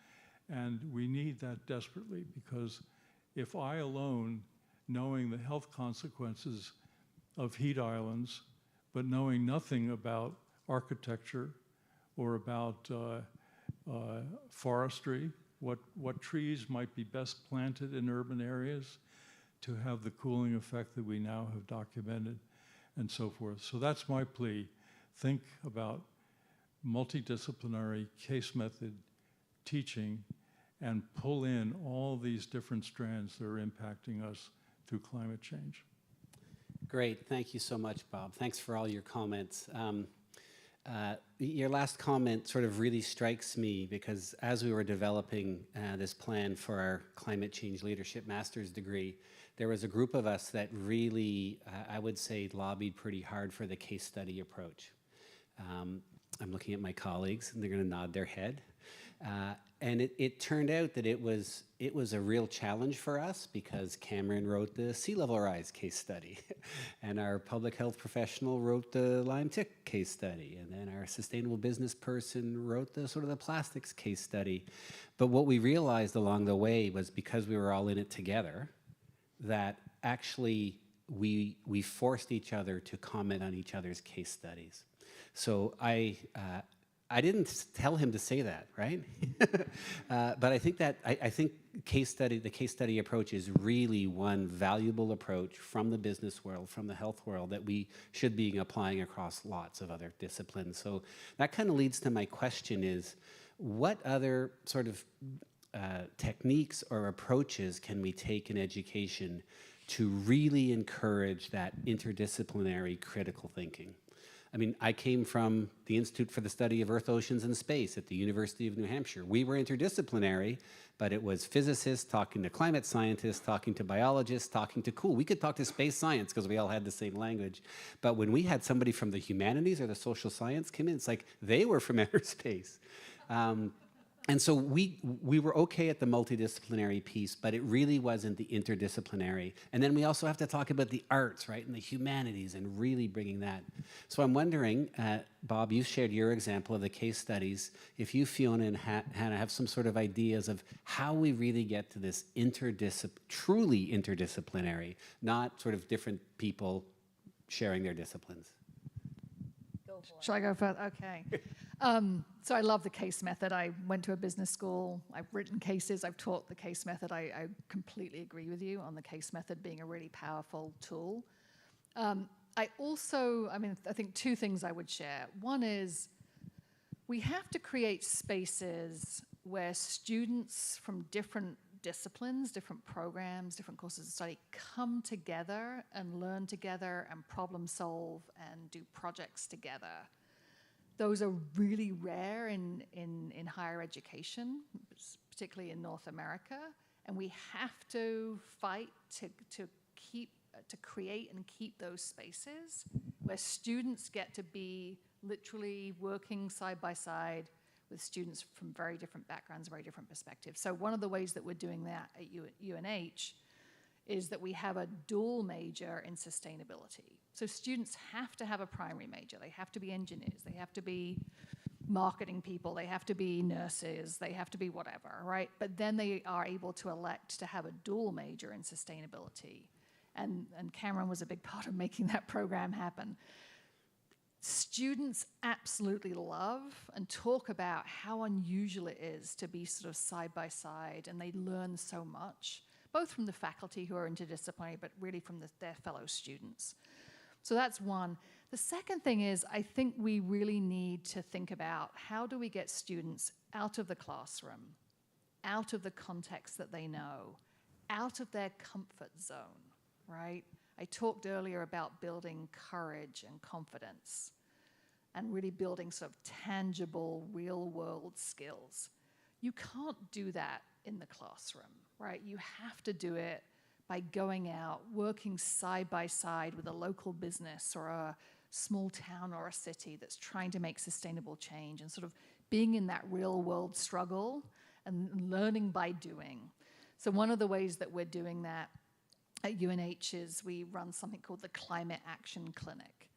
And we need that desperately, because if I alone, knowing the health consequences of heat islands, but knowing nothing about architecture or about forestry, what trees might be best planted in urban areas to have the cooling effect that we now have documented, and so forth. So that's my plea. Think about multidisciplinary case method teaching and pull in all these different strands that are impacting us through climate change. Great, thank you so much, Bob. Thanks for all your comments. Your last comment sort of really strikes me, because as we were developing this plan for our climate change leadership master's degree, there was a group of us that really, I would say, lobbied pretty hard for the case study approach. I'm looking at my colleagues, and they're going to nod their head. And it turned out that it was a real challenge for us, because Cameron wrote the sea level rise case study, and our public health professional wrote the Lyme tick case study, and then our sustainable business person wrote the sort of the plastics case study. But what we realized along the way was, because we were all in it together, that actually we forced each other to comment on each other's case studies. So I didn't tell him to say that, right? But I think that the case study approach is really one valuable approach from the business world, from the health world, that we should be applying across lots of other disciplines. So that kind of leads to my question is, what other sort of techniques or approaches can we take in education to really encourage that interdisciplinary critical thinking? I mean, I came from the Institute for the Study of Earth, Oceans, and Space at the University of New Hampshire. We were interdisciplinary, but it was physicists talking to climate scientists, talking to biologists, talking to we could talk to space science because we all had the same language. But when we had somebody from the humanities or the social science come in, it's like they were from outer space. And so we were okay at the multidisciplinary piece, but it really wasn't the interdisciplinary. And then we also have to talk about the arts, right, and the humanities, and really bringing that. So I'm wondering, Bob, you shared your example of the case studies. If you, Fiona, and Hannah have some sort of ideas of how we really get to this truly interdisciplinary, not sort of different people sharing their disciplines. Go Shall I go first? Okay. So I love the case method. I went to a business school. I've written cases. I've taught the case method. I completely agree with you on the case method being a really powerful tool. I think two things I would share. One is we have to create spaces where students from different disciplines, different programs, different courses of study come together and learn together and problem solve and do projects together. Those are really rare in higher education, particularly in North America, and we have to fight to create and keep those spaces where students get to be literally working side by side with students from very different backgrounds, very different perspectives. So one of the ways that we're doing that at UNH is that we have a dual major in sustainability. So students have to have a primary major. They have to be engineers. They have to be marketing people. They have to be nurses. They have to be whatever, right? But then they are able to elect to have a dual major in sustainability. And Cameron was a big part of making that program happen. Students absolutely love and talk about how unusual it is to be sort of side by side, and they learn so much, both from the faculty who are interdisciplinary, but really from their fellow students. So that's one. The second thing is, I think we really need to think about how do we get students out of the classroom, out of the context that they know, out of their comfort zone, right? I talked earlier about building courage and confidence and really building sort of tangible, real-world skills. You can't do that in the classroom, right? You have to do it by going out, working side by side with a local business or a small town or a city that's trying to make sustainable change and sort of being in that real-world struggle and learning by doing. So one of the ways that we're doing that at UNH is we run something called the Climate Action Clinic.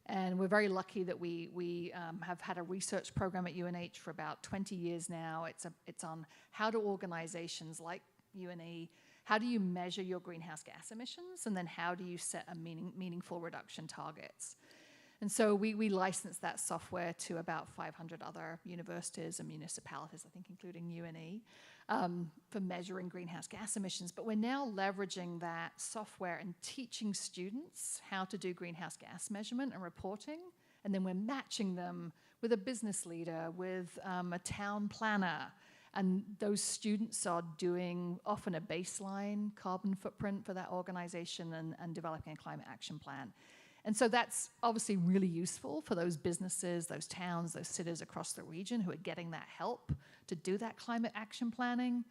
And we're very lucky that we have had a research program at UNH for about 20 years now. It's on how do organizations like UNE, how do you measure your greenhouse gas emissions, and then how do you set a meaningful reduction targets? And so we license that software to about 500 other universities and municipalities, I think including UNE, for measuring greenhouse gas emissions. But we're now leveraging that software and teaching students how to do greenhouse gas measurement and reporting. And then we're matching them with a business leader, with a town planner. And those students are doing often a baseline carbon footprint for that organization and developing a climate action plan. And so that's obviously really useful for those businesses, those towns, those cities across the region who are getting that help to do that climate action planning.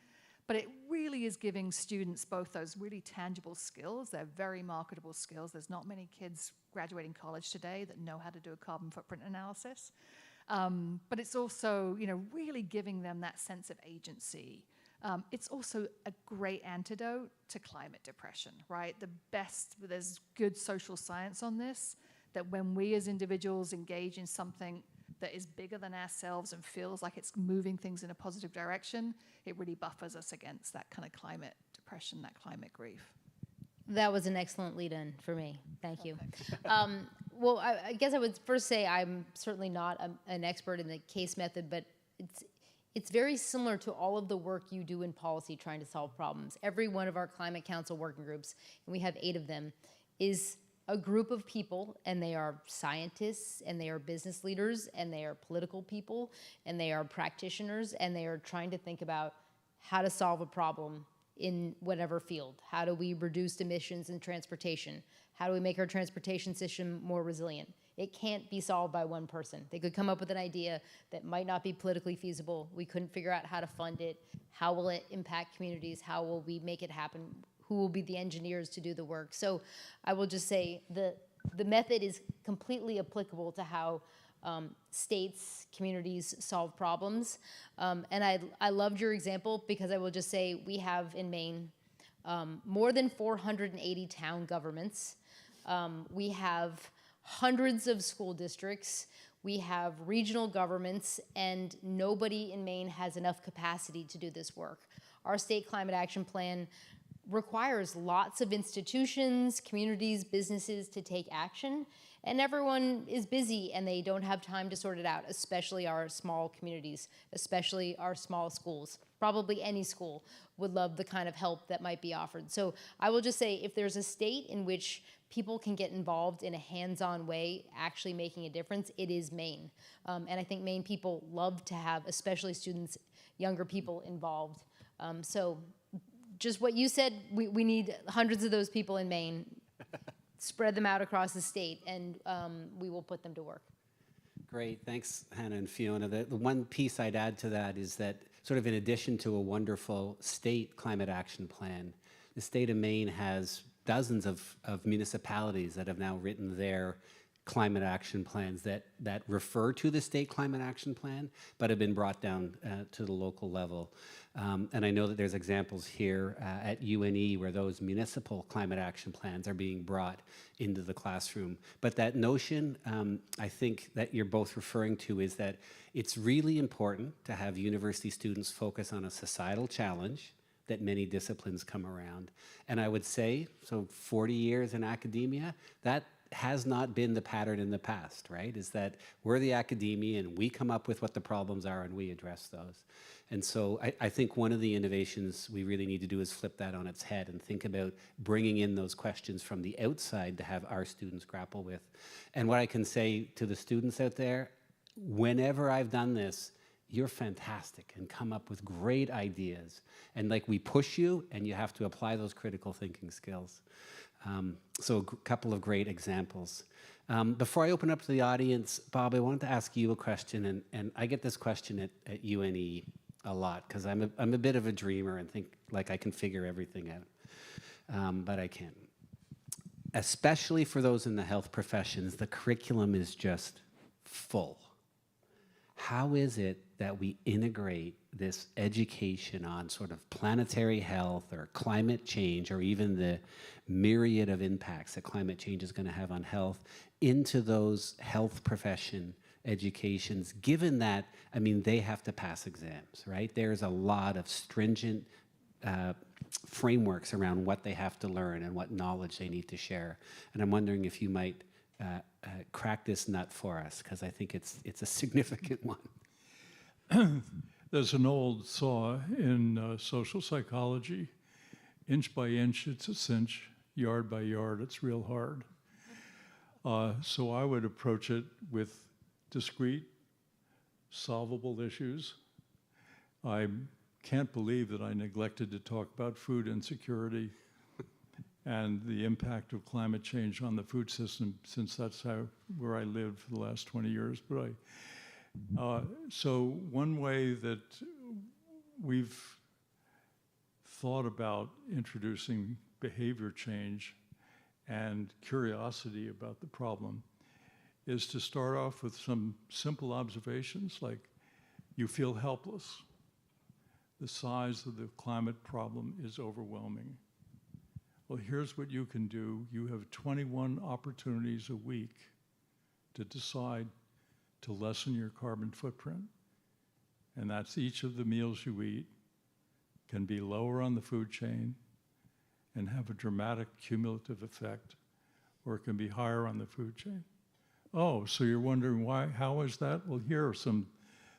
But it really is giving students both those really tangible skills. They're very marketable skills. There's not many kids graduating college today that know how to do a carbon footprint analysis. But it's also, really giving them that sense of agency. It's also a great antidote to climate depression, right? There's good social science on this, that when we as individuals engage in something that is bigger than ourselves and feels like it's moving things in a positive direction, it really buffers us against that kind of climate depression, that climate grief. That was an excellent lead-in for me. Thank you. Well, I guess I would first say I'm certainly not an expert in the case method, but it's very similar to all of the work you do in policy trying to solve problems. Every one of our Climate Council working groups, and we have 8 of them, is a group of people, and they are scientists, and they are business leaders, and they are political people, and they are practitioners, and they are trying to think about how to solve a problem in whatever field. How do we reduce emissions in transportation? How do we make our transportation system more resilient? It can't be solved by one person. They could come up with an idea that might not be politically feasible. We couldn't figure out how to fund it. How will it impact communities? How will we make it happen? Who will be the engineers to do the work? So I will just say the method is completely applicable to how states, communities solve problems. And I loved your example because I will just say we have in Maine more than 480 town governments. We have hundreds of school districts. We have regional governments, and nobody in Maine has enough capacity to do this work. Our state climate action plan requires lots of institutions, communities, businesses to take action. And everyone is busy and they don't have time to sort it out, especially our small communities, especially our small schools. Probably any school would love the kind of help that might be offered. So I will just say, if there's a state in which people can get involved in a hands-on way, actually making a difference, it is Maine. And I think Maine people love to have, especially students, younger people involved. So just what you said, we need hundreds of those people in Maine. Spread them out across the state, and we will put them to work. Great, thanks, Hannah and Fiona. The one piece I'd add to that is that, sort of in addition to a wonderful state climate action plan, the state of Maine has dozens of municipalities that have now written their climate action plans that refer to the state climate action plan, but have been brought down to the local level. And I know that there's examples here at UNE where those municipal climate action plans are being brought into the classroom. But that notion, I think that you're both referring to, is that it's really important to have university students focus on a societal challenge that many disciplines come around. And I would say, so 40 years in academia, that has not been the pattern in the past, right? Is that we're the academia and we come up with what the problems are and we address those. And so I think one of the innovations we really need to do is flip that on its head and think about bringing in those questions from the outside to have our students grapple with. And what I can say to the students out there, whenever I've done this, you're fantastic and come up with great ideas. And like, we push you and you have to apply those critical thinking skills. So a couple of great examples. Before I open up to the audience, Bob, I wanted to ask you a question, and I get this question at UNE a lot, because I'm a bit of a dreamer and think like I can figure everything out, but I can't. Especially for those in the health professions, the curriculum is just full. How is it that we integrate this education on sort of planetary health or climate change, or even the myriad of impacts that climate change is going to have on health, into those health profession educations, given that, I mean, they have to pass exams, right? There's a lot of stringent frameworks around what they have to learn and what knowledge they need to share. And I'm wondering if you might crack this nut for us, because I think it's a significant one. There's an old saw in social psychology: inch by inch, it's a cinch; yard by yard, it's real hard. So I would approach it with discrete, solvable issues. I can't believe that I neglected to talk about food insecurity and the impact of climate change on the food system, since that's where I lived for the last 20 years. But so one way that we've thought about introducing behavior change and curiosity about the problem is to start off with some simple observations, like, you feel helpless. The size of the climate problem is overwhelming. Well, here's what you can do. You have 21 opportunities a week to decide to lessen your carbon footprint. And that's each of the meals you eat can be lower on the food chain and have a dramatic cumulative effect, or it can be higher on the food chain. Oh, so you're wondering why? How is that? Well, here are some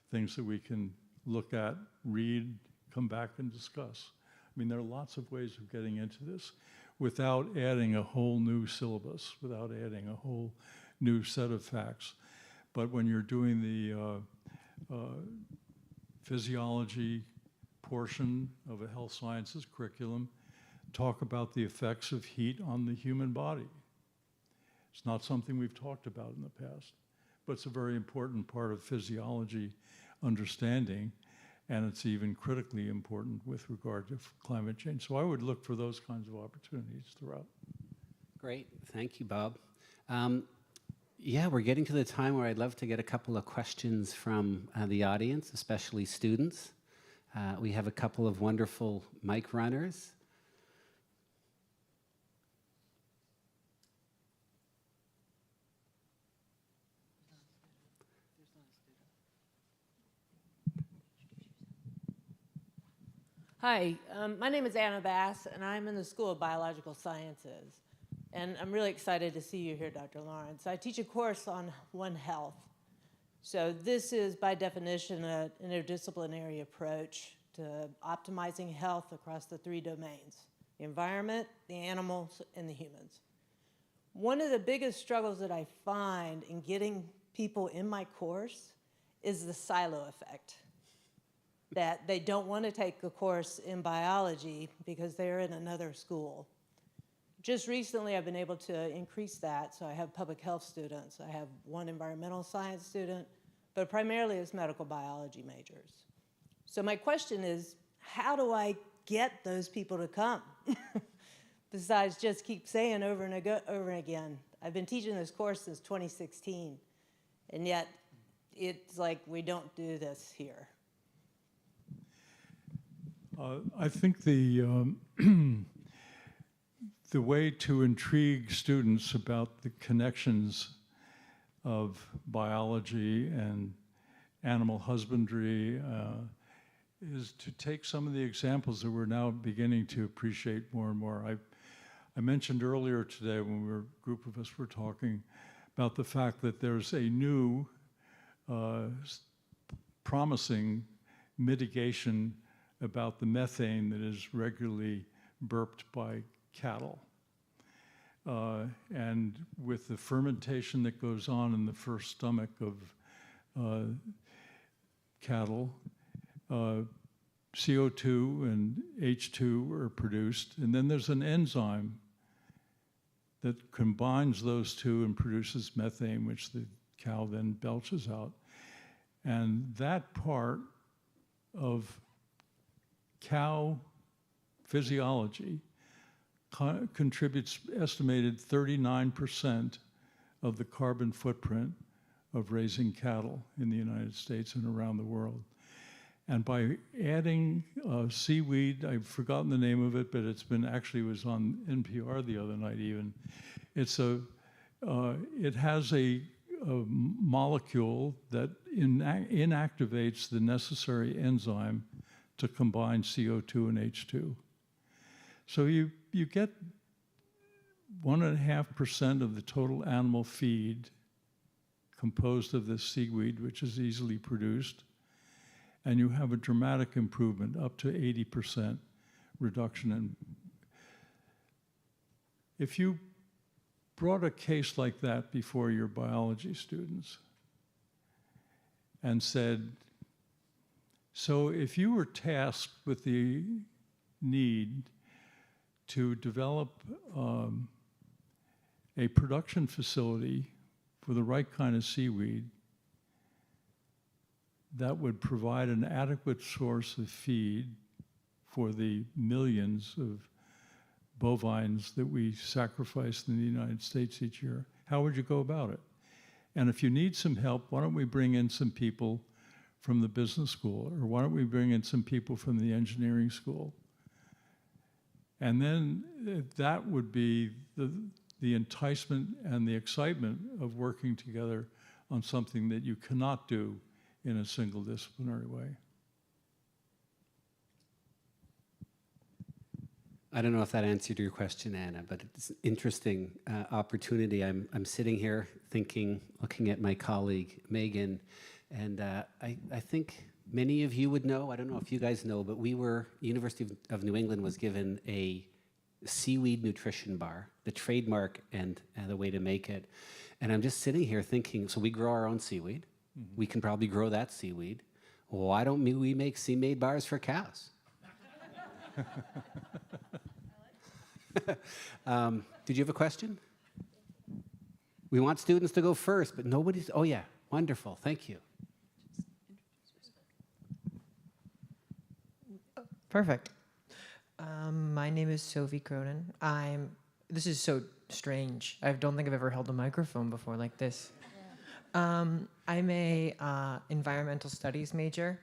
things that we can look at, read, come back and discuss. I mean, there are lots of ways of getting into this without adding a whole new syllabus, without adding a whole new set of facts. But when you're doing the physiology portion of a health sciences curriculum, talk about the effects of heat on the human body. It's not something we've talked about in the past, but it's a very important part of physiology understanding, and it's even critically important with regard to climate change. So I would look for those kinds of opportunities throughout. Great, thank you, Bob. Yeah, we're getting to the time where I'd love to get a couple of questions from the audience, especially students. We have a couple of wonderful mic runners. Hi, my name is Anna Bass, and I'm in the School of Biological Sciences. And I'm really excited to see you here, Dr. Lawrence. I teach a course on One Health. So this is, by definition, an interdisciplinary approach to optimizing health across the 3 domains: the environment, the animals, and the humans. One of the biggest struggles that I find in getting people in my course is the silo effect, that they don't want to take a course in biology because they're in another school. Just recently, I've been able to increase that, so I have public health students. I have one environmental science student, but primarily it's medical biology majors. So my question is, how do I get those people to come? Besides just keep saying over and again. I've been teaching this course since 2016, and yet it's like we don't do this here. I think the the way to intrigue students about the connections of biology and animal husbandry is to take some of the examples that we're now beginning to appreciate more and more. I mentioned earlier today when a group of us were talking about the fact that there's a new promising mitigation about the methane that is regularly burped by cattle. And with the fermentation that goes on in the first stomach of cattle, CO2 and H2 are produced, and then there's an enzyme that combines those two and produces methane, which the cow then belches out. And that part of cow physiology contributes estimated 39% of the carbon footprint of raising cattle in the United States and around the world. And by adding seaweed, I've forgotten the name of it, but it's been actually was on NPR the other night even. It's it has a molecule that inactivates the necessary enzyme to combine CO2 and H2. So you get 1.5% of the total animal feed composed of this seaweed, which is easily produced, and you have a dramatic improvement, up to 80% reduction in. If you brought a case like that before your biology students and said, so if you were tasked with the need to develop a production facility for the right kind of seaweed that would provide an adequate source of feed for the millions of bovines that we sacrifice in the United States each year, how would you go about it? And if you need some help, why don't we bring in some people from the business school, or why don't we bring in some people from the engineering school? And then that would be the enticement and the excitement of working together on something that you cannot do in a single disciplinary way. I don't know if that answered your question, Anna, but it's an interesting opportunity. I'm sitting here thinking, looking at my colleague, Megan, and I think many of you would know, I don't know if you guys know, but University of New England was given a seaweed nutrition bar, the trademark and the way to make it. And I'm just sitting here thinking, so we grow our own seaweed. Mm-hmm. We can probably grow that seaweed. Why don't we make sea-made bars for cows? Did you have a question? We want students to go first, but nobody's, oh yeah, wonderful, thank you. Perfect. My name is Sophie Cronin. This is so strange. I don't think I've ever held a microphone before like this. Yeah. I'm a environmental studies major,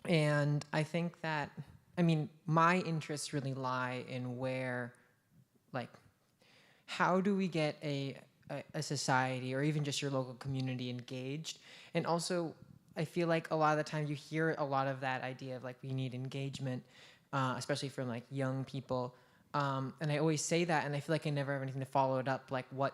and I think that, my interests really lie in where, how do we get a society or even just your local community engaged? And also, I feel like a lot of the time you hear a lot of that idea of we need engagement, especially from young people. And I always say that, and I feel like I never have anything to follow it up. Like, what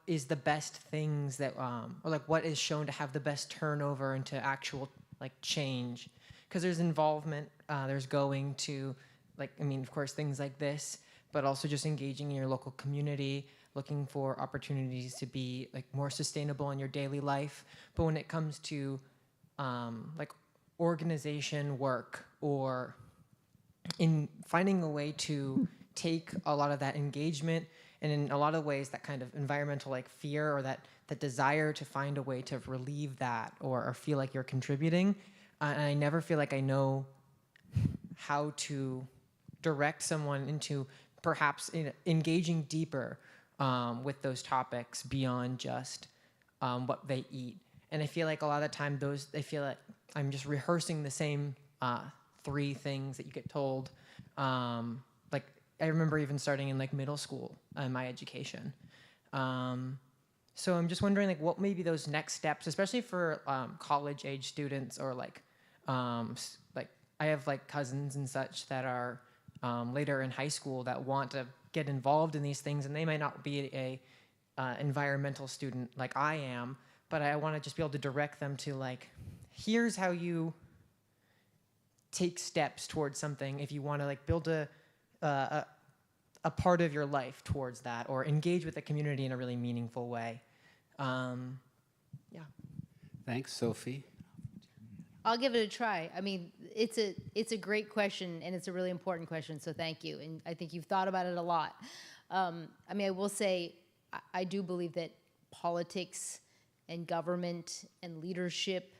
is the best things that, or like what is shown to have the best turnover into actual like change? Because there's involvement, there's going to, like, I mean, of course, things like this, but also just engaging in your local community, looking for opportunities to be like more sustainable in your daily life. But when it comes to like organization work, or in finding a way to take a lot of that engagement, and in a lot of ways that kind of environmental like fear, or that desire to find a way to relieve that, or feel like you're contributing. And I never feel like I know how to direct someone into perhaps engaging deeper with those topics beyond just what they eat. And I feel like a lot of the time I feel like I'm just rehearsing the same 3 things that you get told. Like, I remember even starting in like middle school in my education. So I'm just wondering, like, what may be those next steps, especially for college age students, or like I have like cousins and such that are later in high school that want to get involved in these things, and they might not be a environmental student like I am, but I want to just be able to direct them to, like, here's how you take steps towards something if you want to like build a part of your life towards that, or engage with the community in a really meaningful way. Yeah. Thanks, Sophie. I'll give it a try. I mean, it's a great question, and it's a really important question, so thank you. And I think you've thought about it a lot. I mean, I will say, I do believe that politics and government and leadership,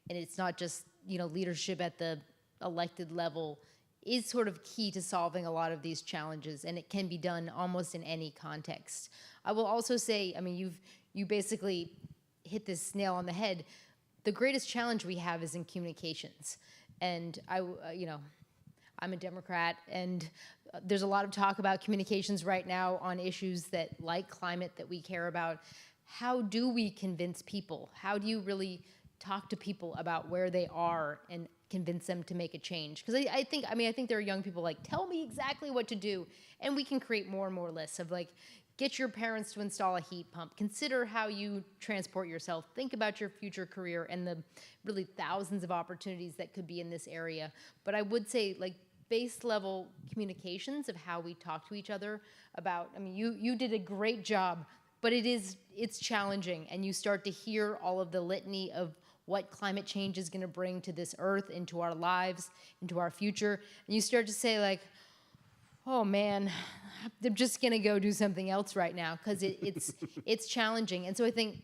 and it's not just, leadership at the elected level, is sort of key to solving a lot of these challenges, and it can be done almost in any context. I will also say, I mean, you basically hit this nail on the head. The greatest challenge we have is in communications. And I'm a Democrat, and there's a lot of talk about communications right now on issues that, like climate, that we care about. How do we convince people? How do you really talk to people about where they are and convince them to make a change? Because I think there are young people like, tell me exactly what to do. And we can create more and more lists of like, get your parents to install a heat pump. Consider how you transport yourself. Think about your future career and the really thousands of opportunities that could be in this area. But I would say, like, base level communications of how we talk to each other about, I mean, you did a great job, but it's challenging. And you start to hear all of the litany of what climate change is gonna bring to this earth, into our lives, into our future. And you start to say, like, oh man, I'm just gonna go do something else right now, because it's challenging. And so I think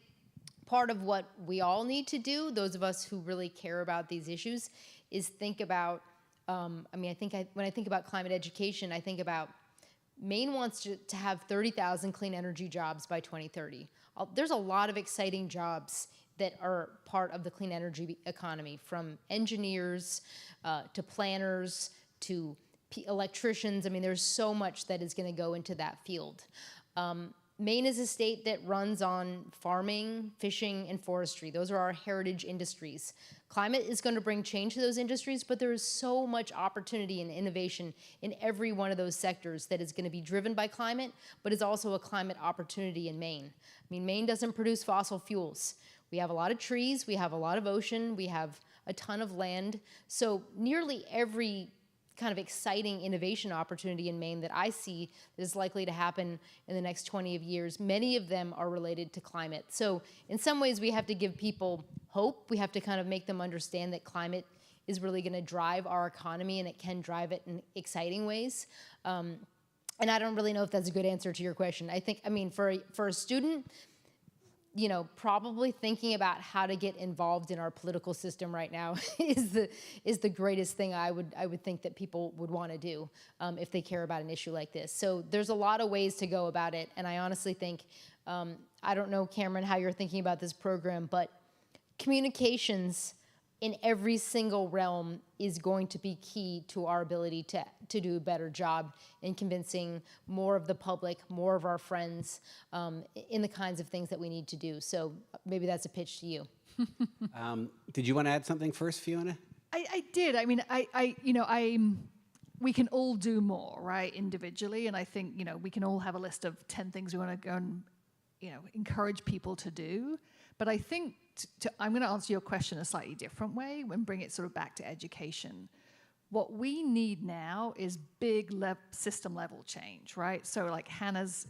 part of what we all need to do, those of us who really care about these issues, is think about, when I think about climate education, I think about Maine wants to have 30,000 clean energy jobs by 2030. There's a lot of exciting jobs that are part of the clean energy economy, from engineers to planners to electricians. I mean, there's so much that is going to go into that field. Maine is a state that runs on farming, fishing, and forestry. Those are our heritage industries. Climate is going to bring change to those industries, but there is so much opportunity and innovation in every one of those sectors that is going to be driven by climate, but is also a climate opportunity in Maine. I mean, Maine doesn't produce fossil fuels. We have a lot of trees, we have a lot of ocean, we have a ton of land. So nearly every kind of exciting innovation opportunity in Maine that I see that is likely to happen in the next 20 years, many of them are related to climate. So in some ways, we have to give people hope. We have to kind of make them understand that climate is really going to drive our economy, and it can drive it in exciting ways. And I don't really know if that's a good answer to your question. I mean, for a student, probably thinking about how to get involved in our political system right now is the greatest thing I would think that people would want to do if they care about an issue like this. So there's a lot of ways to go about it, and I honestly think, I don't know, Cameron, how you're thinking about this program, but communications in every single realm is going to be key to our ability to do a better job in convincing more of the public, more of our friends, in the kinds of things that we need to do. So maybe that's a pitch to you. Did you want to add something first, Fiona? I did. I mean, we can all do more, right, individually. And I think, we can all have a list of 10 things we want to go and, encourage people to do. But I think I'm going to answer your question a slightly different way and bring it sort of back to education. What we need now is big system level change, right? So like Hannah's,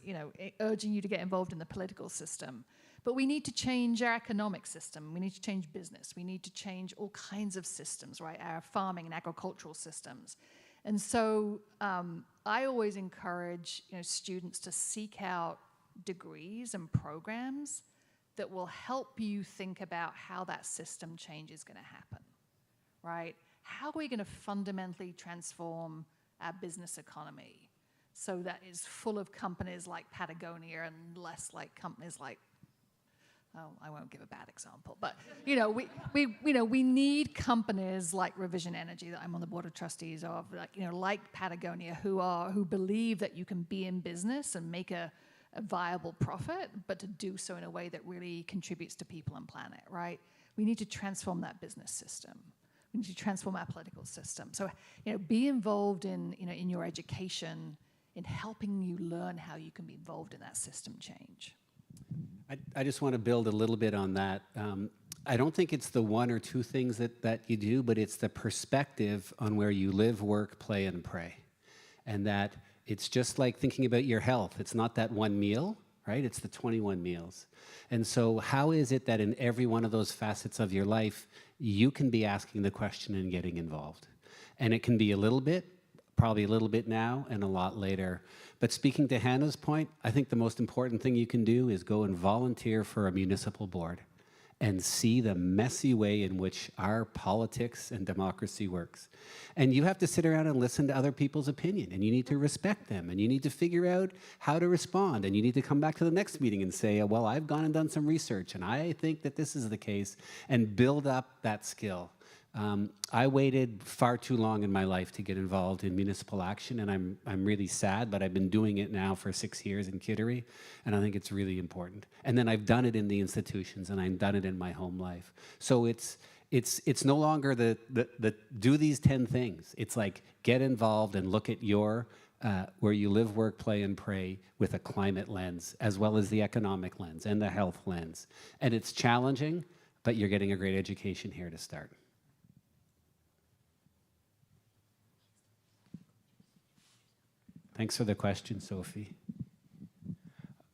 urging you to get involved in the political system. But we need to change our economic system. We need to change business. We need to change all kinds of systems, right? Our farming and agricultural systems. And so I always encourage students to seek out degrees and programs that will help you think about how that system change is going to happen, right? How are we going to fundamentally transform our business economy so that is full of companies like Patagonia and less like companies like, I won't give a bad example, but we need companies like Revision Energy that I'm on the board of trustees of, like Patagonia, who believe that you can be in business and make a viable profit, but to do so in a way that really contributes to people and planet, right? We need to transform that business system. We need to transform our political system. So, be involved in your education, in helping you learn how you can be involved in that system change. I just want to build a little bit on that. I don't think it's the one or two things that you do, but it's the perspective on where you live, work, play, and pray. And that it's just like thinking about your health. It's not that one meal, right? It's the 21 meals. And so how is it that in every one of those facets of your life, you can be asking the question and getting involved? And it can be a little bit, probably a little bit now and a lot later. But speaking to Hannah's point, I think the most important thing you can do is go and volunteer for a municipal board and see the messy way in which our politics and democracy works. And you have to sit around and listen to other people's opinion, and you need to respect them, and you need to figure out how to respond, and you need to come back to the next meeting and say, well, I've gone and done some research, and I think that this is the case, and build up that skill. I waited far too long in my life to get involved in municipal action, and I'm really sad, but I've been doing it now for 6 years in Kittery, and I think it's really important. And then I've done it in the institutions, and I've done it in my home life. So it's no longer the do these 10 things. It's like get involved and look at your where you live, work, play, and pray with a climate lens, as well as the economic lens and the health lens. And it's challenging, but you're getting a great education here to start. Thanks for the question, Sophie.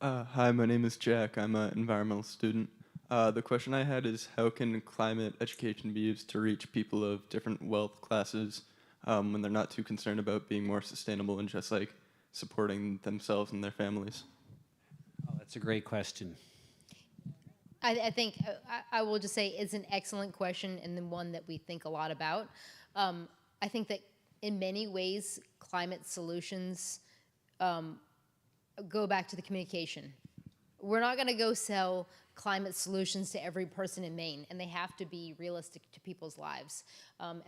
Hi, my name is Jack. I'm an environmental student. The question I had is, how can climate education be used to reach people of different wealth classes when they're not too concerned about being more sustainable and just like supporting themselves and their families? Oh, that's a great question. I think I will just say it's an excellent question and then one that we think a lot about. I think that in many ways, climate solutions go back to the communication. We're not going to go sell climate solutions to every person in Maine, and they have to be realistic to people's lives.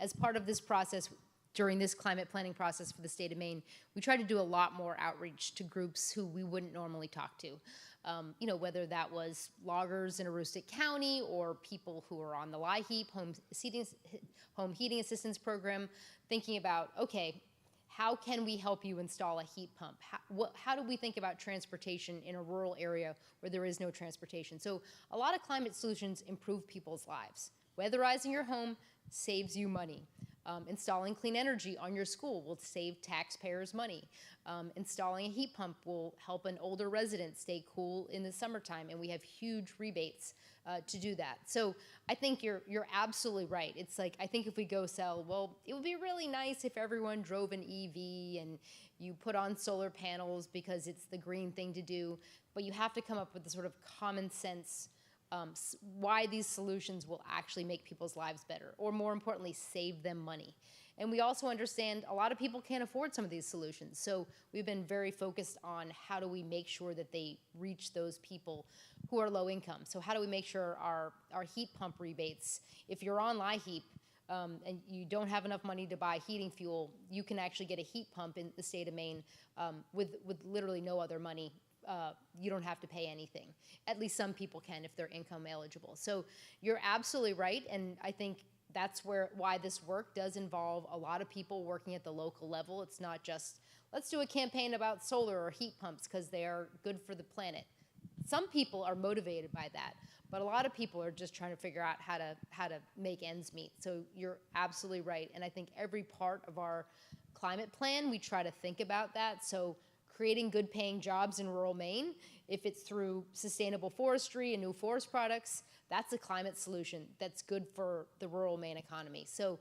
As part of this process, during this climate planning process for the state of Maine, we try to do a lot more outreach to groups who we wouldn't normally talk to. Whether that was loggers in Aroostook County or people who are on the LIHEAP, home heating assistance program, thinking about, okay, how can we help you install a heat pump? How do we think about transportation in a rural area where there is no transportation? So a lot of climate solutions improve people's lives. Weatherizing your home saves you money. Installing clean energy on your school will save taxpayers money. Installing a heat pump will help an older resident stay cool in the summertime, and we have huge rebates to do that. So I think you're absolutely right. It's like, I think if we go sell, well, it would be really nice if everyone drove an EV and you put on solar panels because it's the green thing to do, but you have to come up with the sort of common sense why these solutions will actually make people's lives better, or more importantly, save them money. And we also understand a lot of people can't afford some of these solutions. So we've been very focused on how do we make sure that they reach those people who are low income. So how do we make sure our heat pump rebates, if you're on LIHEAP and you don't have enough money to buy heating fuel, you can actually get a heat pump in the state of Maine with literally no other money. You don't have to pay anything. At least some people can if they're income eligible. So you're absolutely right, and I think that's why this work does involve a lot of people working at the local level. It's not just, let's do a campaign about solar or heat pumps because they are good for the planet. Some people are motivated by that, but a lot of people are just trying to figure out how to make ends meet. So you're absolutely right. And I think every part of our climate plan, we try to think about that. So creating good paying jobs in rural Maine, if it's through sustainable forestry and new forest products, that's a climate solution that's good for the rural Maine economy. So,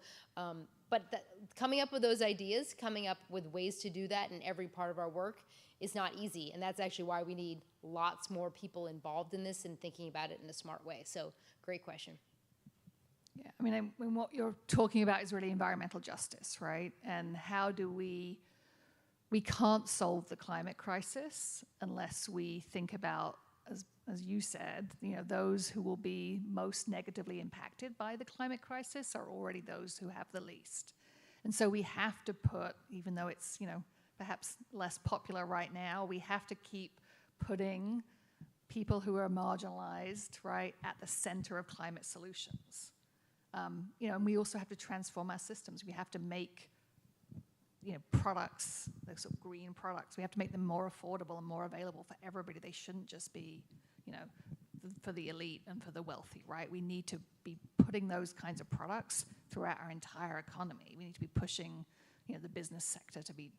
coming up with those ideas, coming up with ways to do that in every part of our work is not easy. And that's actually why we need lots more people involved in this and thinking about it in a smart way. So, great question. Yeah, I mean, what you're talking about is really environmental justice, right? And how do we can't solve the climate crisis unless we think about, as you said, those who will be most negatively impacted by the climate crisis are already those who have the least. And so we have to put, even though it's, perhaps less popular right now, we have to keep putting people who are marginalized, right, at the center of climate solutions. And we also have to transform our systems. We have to make products, those sort of green products, we have to make them more affordable and more available for everybody. They shouldn't just be, for the elite and for the wealthy, right? We need to be putting those kinds of products throughout our entire economy. We need to be pushing, the business sector to be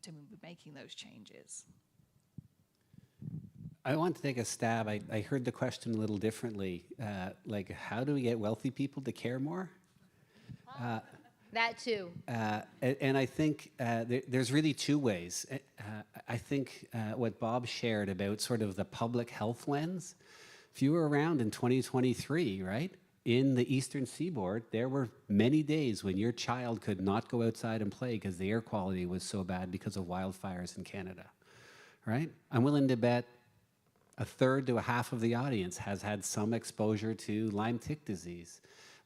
making those changes. I want to take a stab. I heard the question a little differently. How do we get wealthy people to care more? That too. And I think there's really two ways. I think what Bob shared about sort of the public health lens, if you were around in 2023, right, in the Eastern Seaboard, there were many days when your child could not go outside and play because the air quality was so bad because of wildfires in Canada, right? I'm willing to bet a third to a half of the audience has had some exposure to Lyme tick disease.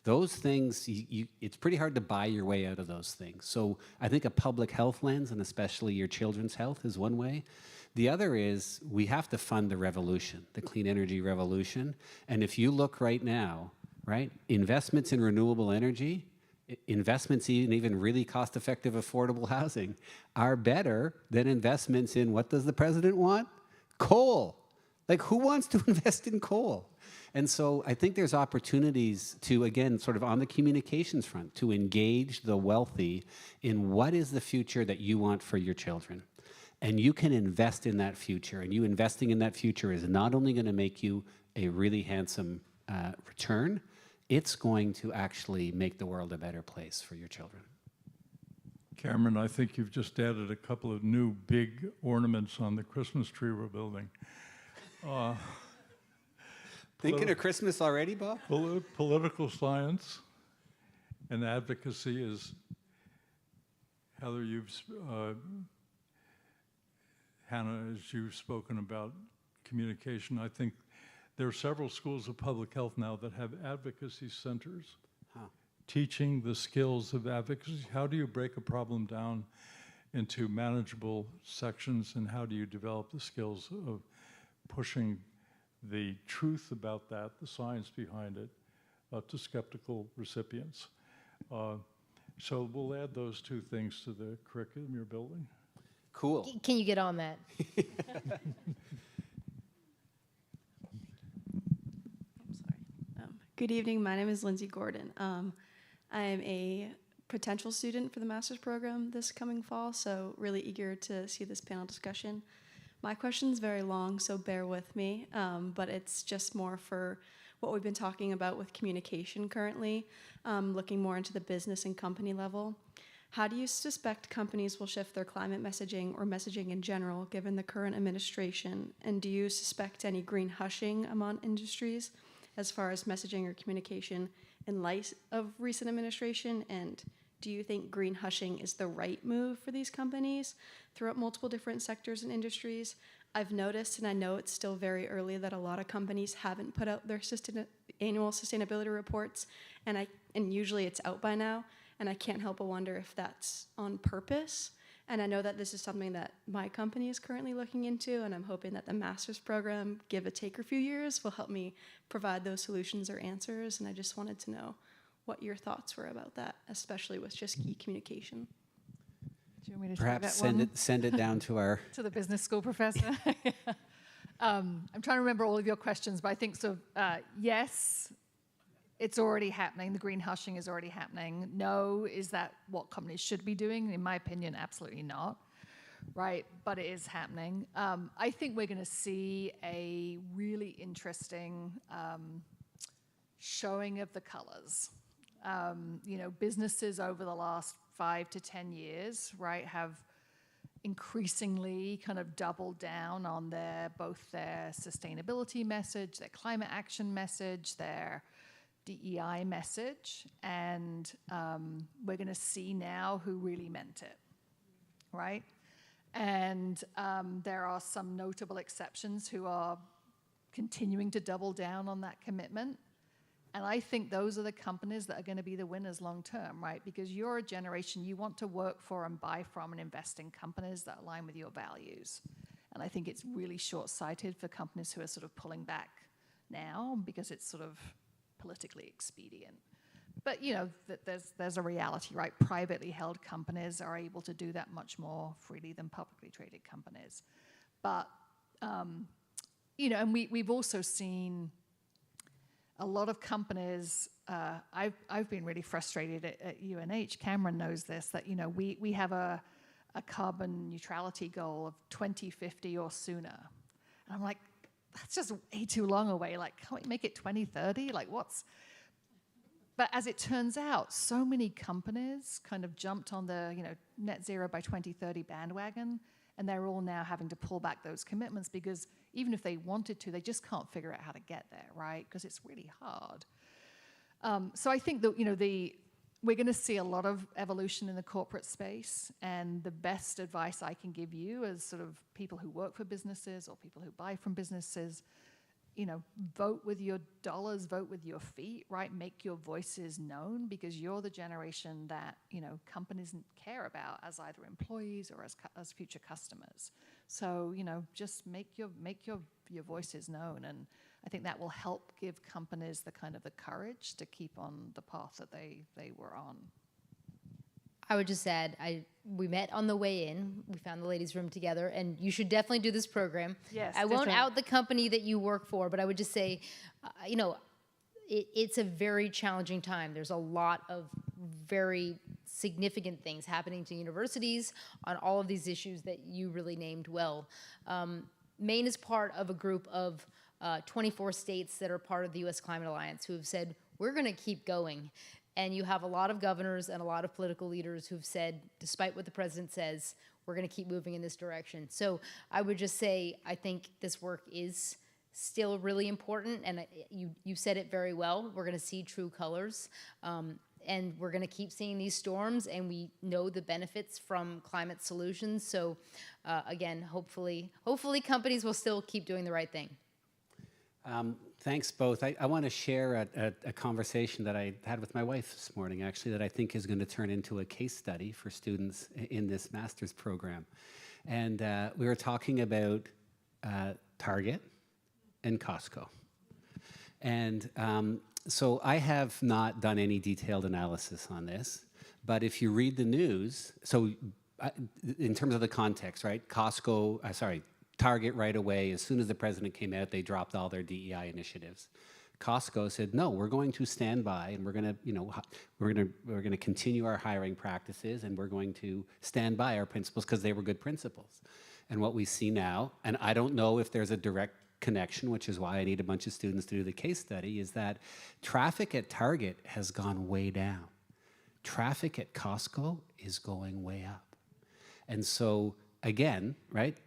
Those things, it's pretty hard to buy your way out of those things. So I think a public health lens, and especially your children's health, is one way. The other is we have to fund the revolution, the clean energy revolution. And if you look right now, right, investments in renewable energy, investments in even really cost-effective, affordable housing are better than investments in, what does the president want? Coal. Like, who wants to invest in coal? And so I think there's opportunities to, again, sort of on the communications front, to engage the wealthy in what is the future that you want for your children. And you can invest in that future. And you investing in that future is not only going to make you a really handsome return, it's going to actually make the world a better place for your children. Cameron, I think you've just added a couple of new big ornaments on the Christmas tree we're building. Thinking of Christmas already, Bob? Political science and advocacy is, Heather, Hannah, as you've spoken about communication, I think there are several schools of public health now that have advocacy centers, teaching the skills of advocacy. How do you break a problem down into manageable sections, and how do you develop the skills of pushing the truth about that, the science behind it, to skeptical recipients? So we'll add those two things to the curriculum you're building. Cool. Can you get on that? Good evening, my name is Lindsay Gordon. I am a potential student for the master's program this coming fall, so really eager to see this panel discussion. My question's very long, so bear with me, but it's just more for what we've been talking about with communication currently, looking more into the business and company level. How do you suspect companies will shift their climate messaging or messaging in general given the current administration? And do you suspect any green hushing among industries as far as messaging or communication in light of recent administration? And do you think green hushing is the right move for these companies throughout multiple different sectors and industries? I've noticed, and I know it's still very early, that a lot of companies haven't put out their annual sustainability reports, and usually it's out by now, and I can't help but wonder if that's on purpose. And I know that this is something that my company is currently looking into, and I'm hoping that the master's program, give or take a few years, will help me provide those solutions or answers. And I just wanted to know what your thoughts were about that, especially with just key communication. Do you want me to Perhaps take that one? send it down to our To the business school professor. I'm trying to remember all of your questions, but I think so. Yes, it's already happening. The green hushing is already happening. No, is that what companies should be doing? In my opinion, absolutely not. Right, but it is happening. I think we're going to see a really interesting showing of the colors. Businesses over the last 5 to 10 years, right, have increasingly kind of doubled down on both their sustainability message, their climate action message, their DEI message, and we're going to see now who really meant it, right? And there are some notable exceptions who are continuing to double down on that commitment. And I think those are the companies that are going to be the winners long term, right? Because you're a generation, you want to work for and buy from and invest in companies that align with your values. And I think it's really short-sighted for companies who are sort of pulling back now because it's sort of politically expedient. But, there's a reality, right? Privately held companies are able to do that much more freely than publicly traded companies. But, and we've also seen a lot of companies, I've been really frustrated at UNH, Cameron knows this, that, we have a carbon neutrality goal of 2050 or sooner. And I'm like, that's just way too long away. Like, can't we make it 2030? But as it turns out, so many companies kind of jumped on the, net zero by 2030 bandwagon, and they're all now having to pull back those commitments because even if they wanted to, they just can't figure out how to get there, right? Because it's really hard. So I think that, we're going to see a lot of evolution in the corporate space, and the best advice I can give you as sort of people who work for businesses or people who buy from businesses, vote with your dollars, vote with your feet, right? Make your voices known because you're the generation that, companies care about as either employees or as future customers. So, just make your voices known. And I think that will help give companies the courage to keep on the path that they were on. I would just add, we met on the way in. We found the ladies' room together, and you should definitely do this program. Yes, I won't out the company that you work for, but I would just say, it's a very challenging time. There's a lot of very significant things happening to universities on all of these issues that you really named well. Maine is part of a group of 24 states that are part of the U.S. Climate Alliance who have said, we're going to keep going. And you have a lot of governors and a lot of political leaders who've said, despite what the president says, we're going to keep moving in this direction. So I would just say, I think this work is still really important. And you said it very well. We're going to see true colors. And we're going to keep seeing these storms. And we know the benefits from climate solutions. So again, hopefully companies will still keep doing the right thing. Thanks both. I want to share a conversation that I had with my wife this morning, actually, that I think is going to turn into a case study for students in this master's program. And we were talking about Target and Costco. And so I have not done any detailed analysis on this, but if you read the news, so in terms of the context, right? Target right away, as soon as the president came out, they dropped all their DEI initiatives. Costco said, no, we're going to stand by, and we're going to continue our hiring practices, and we're going to stand by our principles because they were good principles. And what we see now, and I don't know if there's a direct connection, which is why I need a bunch of students to do the case study, is that traffic at Target has gone way down. Traffic at Costco is going way up. And so, again, right?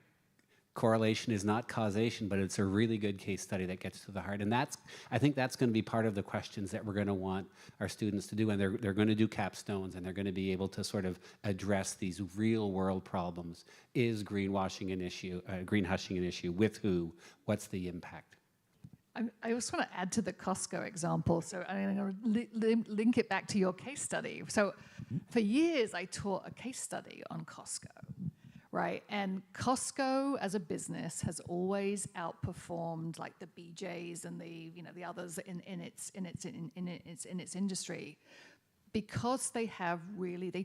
Correlation is not causation, but it's a really good case study that gets to the heart. And I think that's going to be part of the questions that we're going to want our students to do. And they're going to do capstones, and they're going to be able to sort of address these real world problems. Is greenwashing an issue, green hushing an issue? With who? What's the impact? I also want to add to the Costco example. So I'm going to link it back to your case study. So for years, I taught a case study on Costco. right? And Costco as a business has always outperformed like the BJ's and the the others in its industry, because they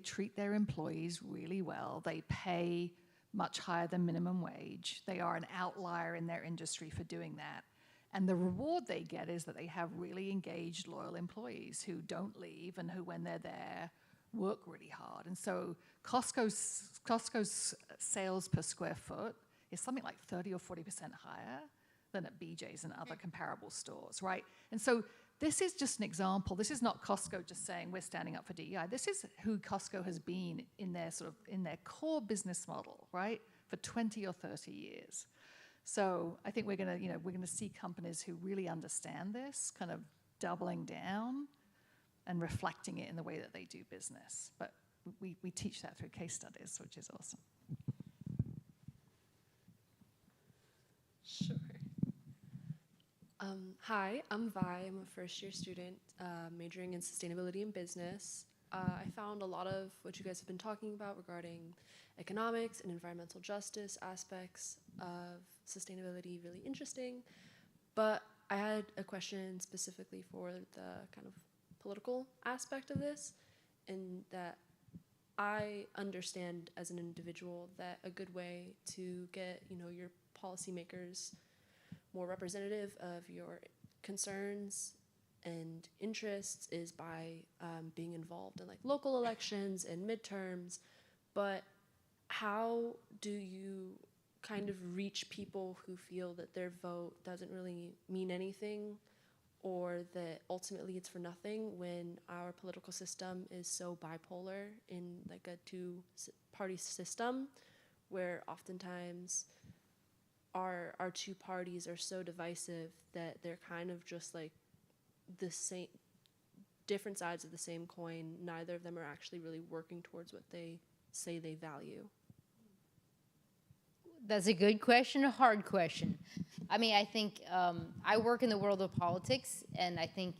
treat their employees really well. They pay much higher than minimum wage. They are an outlier in their industry for doing that. And the reward they get is that they have really engaged, loyal employees who don't leave and who, when they're there, work really hard. And so Costco's sales per square foot is something like 30 or 40% higher than at BJ's and other comparable stores, right? And so this is just an example. This is not Costco just saying we're standing up for DEI. This is who Costco has been in their core business model, right, for 20 or 30 years. So I think we're gonna see companies who really understand this kind of doubling down and reflecting it in the way that they do business. But we teach that through case studies, which is awesome. Sure. Hi, I'm Vi. I'm a first-year student majoring in sustainability and business. I found a lot of what you guys have been talking about regarding economics and environmental justice aspects of sustainability really interesting, but I had a question specifically for the kind of political aspect of this, in that I understand as an individual that a good way to get your policymakers more representative of your concerns and interests is by being involved in like local elections and midterms. But how do you kind of reach people who feel that their vote doesn't really mean anything, or that ultimately it's for nothing, when our political system is so bipolar in like a two-party system, where oftentimes our two parties are so divisive that they're kind of just like the same, different sides of the same coin. Neither of them are actually really working towards what they say they value. That's a good question, a hard question. I mean, I think I work in the world of politics, and I think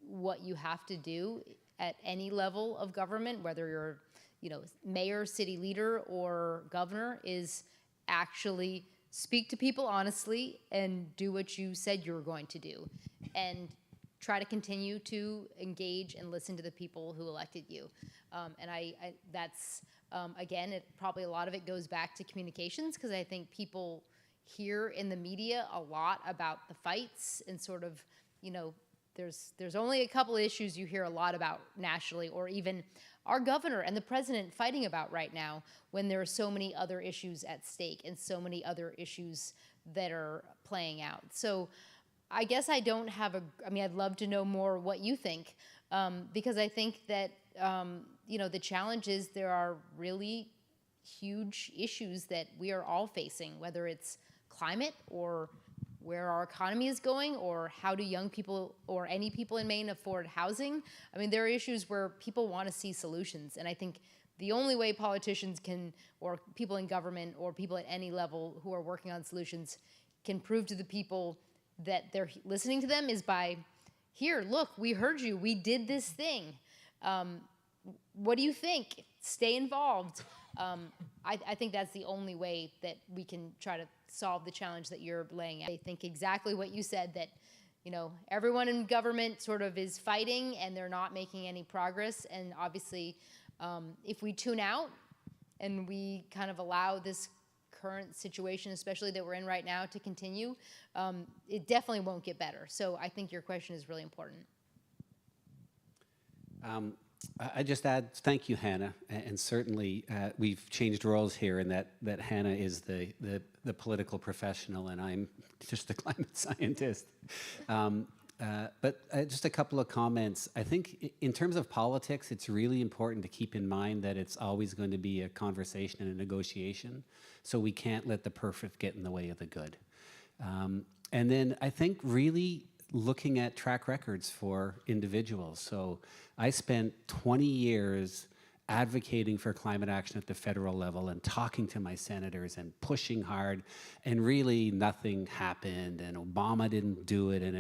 what you have to do at any level of government, whether you're, mayor, city leader, or governor, is actually speak to people honestly and do what you said you were going to do, and try to continue to engage and listen to the people who elected you. And that's, again, probably a lot of it goes back to communications, because I think people hear in the media a lot about the fights and sort of, there's only a couple of issues you hear a lot about nationally, or even our governor and the president fighting about right now, when there are so many other issues at stake and so many other issues that are playing out. So I guess I don't have I'd love to know more what you think, because I think that, the challenge is there are really huge issues that we are all facing, whether it's climate or where our economy is going, or how do young people or any people in Maine afford housing. I mean, there are issues where people want to see solutions, and I think the only way politicians can, or people in government, or people at any level who are working on solutions can prove to the people that they're listening to them is by, here, look, we heard you, we did this thing. What do you think? Stay involved. I think that's the only way that we can try to solve the challenge that you're laying out. I think exactly what you said, that everyone in government sort of is fighting and they're not making any progress. And obviously, if we tune out and we kind of allow this current situation, especially that we're in right now, to continue, it definitely won't get better. So I think your question is really important. I just add, thank you, Hannah, and certainly we've changed roles here in that Hannah is the political professional and I'm just the climate scientist. But just a couple of comments. I think in terms of politics, it's really important to keep in mind that it's always going to be a conversation and a negotiation, so we can't let the perfect get in the way of the good. And then I think really looking at track records for individuals. So I spent 20 years advocating for climate action at the federal level and talking to my senators and pushing hard, and really nothing happened, and Obama didn't do it, and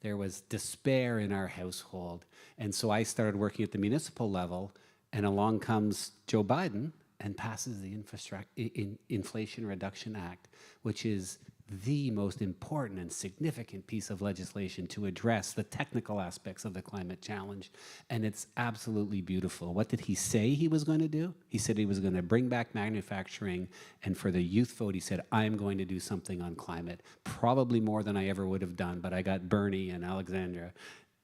there was despair in our household. And so I started working at the municipal level, and along comes Joe Biden, and passes the Inflation Reduction Act, which is the most important and significant piece of legislation to address the technical aspects of the climate challenge. And it's absolutely beautiful. What did he say he was going to do? He said he was going to bring back manufacturing, and for the youth vote, he said, I'm going to do something on climate, probably more than I ever would have done, but I got Bernie and Alexandra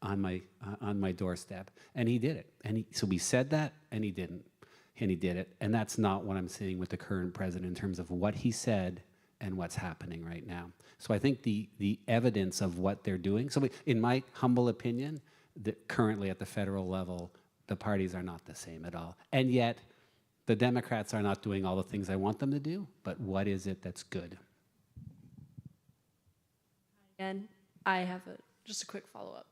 on my doorstep, and he did it. So we said that, and he didn't, and he did it. And that's not what I'm seeing with the current president in terms of what he said and what's happening right now. So I think the evidence of what they're doing, so in my humble opinion, currently at the federal level, the parties are not the same at all. And yet, the Democrats are not doing all the things I want them to do, but what is it that's good? And I have just a quick follow-up.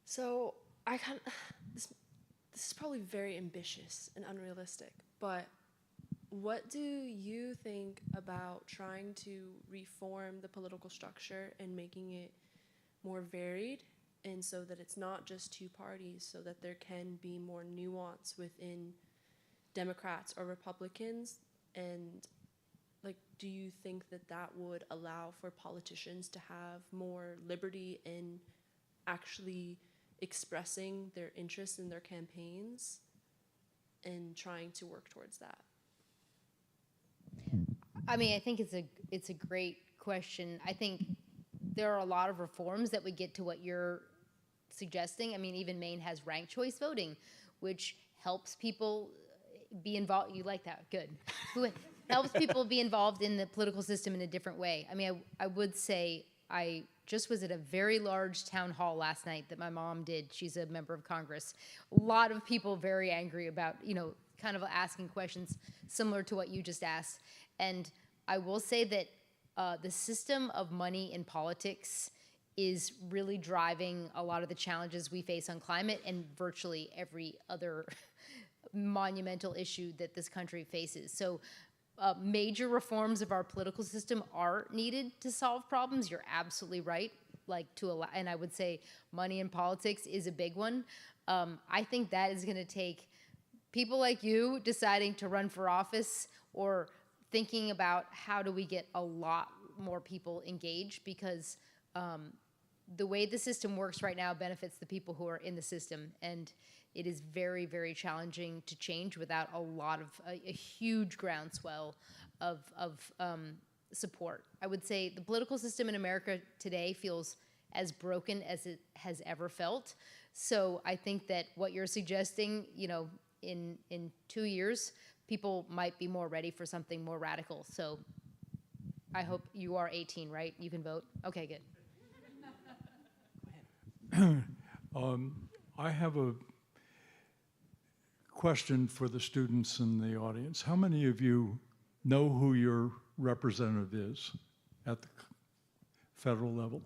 So I this is probably very ambitious and unrealistic, but what do you think about trying to reform the political structure and making it more varied, and so that it's not just two parties, so that there can be more nuance within Democrats or Republicans? And like, do you think that that would allow for politicians to have more liberty in actually expressing their interests in their campaigns and trying to work towards that? I mean, I think it's a great question. I think there are a lot of reforms that would get to what you're suggesting. I mean, even Maine has ranked choice voting, which helps people be involved. You like that? Good. Who helps people be involved in the political system in a different way. I mean, I would say I just was at a very large town hall last night that my mom did. She's a member of Congress. A lot of people very angry about, kind of asking questions similar to what you just asked. And I will say that the system of money in politics is really driving a lot of the challenges we face on climate and virtually every other monumental issue that this country faces. So major reforms of our political system are needed to solve problems. You're absolutely right. And I would say money in politics is a big one. I think that is going to take people like you deciding to run for office or thinking about how do we get a lot more people engaged, because the way the system works right now benefits the people who are in the system, and it is very, very challenging to change without a huge groundswell of support. I would say the political system in America today feels as broken as it has ever felt. So I think that what you're suggesting, in 2 years, people might be more ready for something more radical. So I hope you are 18, right? You can vote? Okay, good. I have a question for the students in the audience. How many of you know who your representative is at the federal level?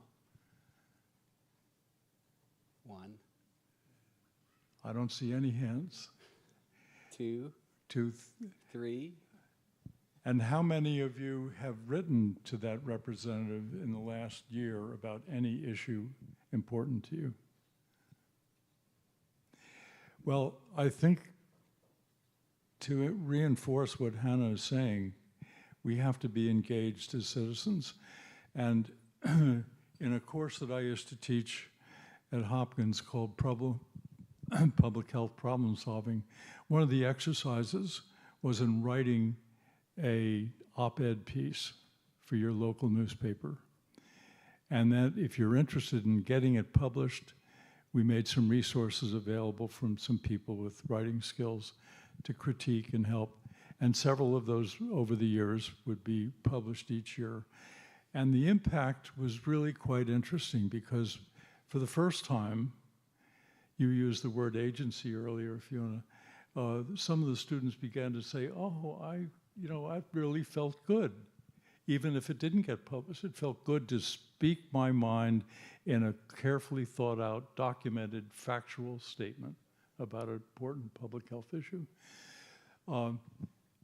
One. I don't see any hands. Two. Three. And how many of you have written to that representative in the last year about any issue important to you? Well, I think to reinforce what Hannah is saying, we have to be engaged as citizens. And in a course that I used to teach at Hopkins called Public Health Problem Solving, one of the exercises was in writing a op-ed piece for your local newspaper. And that if you're interested in getting it published, we made some resources available from some people with writing skills to critique and help. And several of those over the years would be published each year. And the impact was really quite interesting because for the first time, you used the word agency earlier, Fiona, some of the students began to say, oh, I really felt good. Even if it didn't get published, it felt good to speak my mind in a carefully thought out, documented, factual statement about an important public health issue.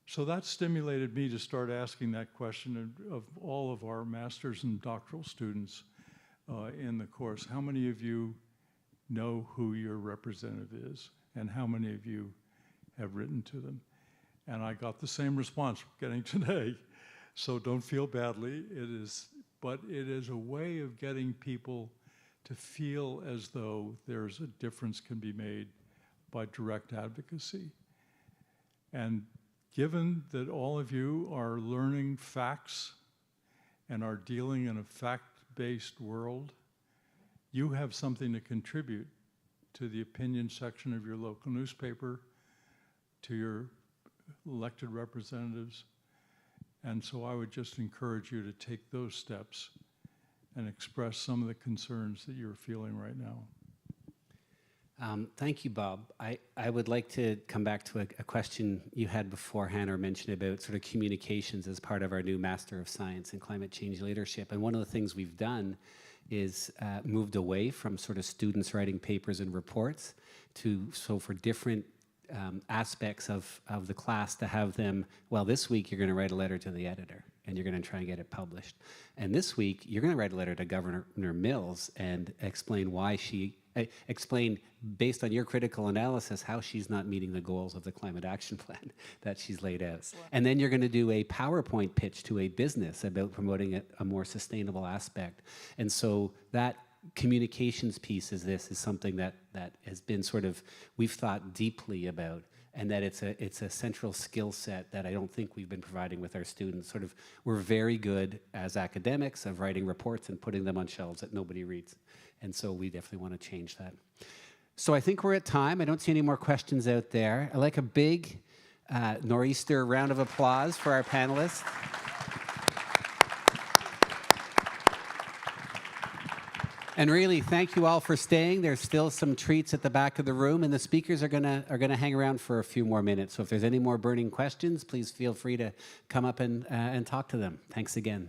So that stimulated me to start asking that question of all of our master's and doctoral students in the course. How many of you know who your representative is? And how many of you have written to them. And I got the same response we're getting today. So don't feel badly. But it is a way of getting people to feel as though there's a difference can be made by direct advocacy. And given that all of you are learning facts and are dealing in a fact-based world, you have something to contribute to the opinion section of your local newspaper, to your elected representatives. And so I would just encourage you to take those steps and express some of the concerns that you're feeling right now. Thank you, Bob. I would like to come back to a question you had before, Hannah mentioned about sort of communications as part of our new Master of Science in Climate Change Leadership. And one of the things we've done is moved away from sort of students writing papers and reports so for different aspects of the class to have them, well, this week you're going to write a letter to the editor and you're going to try and get it published. And this week you're going to write a letter to Governor Mills and explain why explain based on your critical analysis how she's not meeting the goals of the climate action plan that she's laid out. Excellent. And then you're going to do a PowerPoint pitch to a business about promoting a more sustainable aspect. And so that communications piece is something that has been sort of, we've thought deeply about, and that it's a central skill set that I don't think we've been providing with our students. Sort of, we're very good as academics of writing reports and putting them on shelves that nobody reads. And so we definitely want to change that. So I think we're at time. I don't see any more questions out there. I'd like a big nor'easter round of applause for our panelists. And really, thank you all for staying. There's still some treats at the back of the room, and the speakers are gonna hang around for a few more minutes. So if there's any more burning questions, please feel free to come up and talk to them. Thanks again.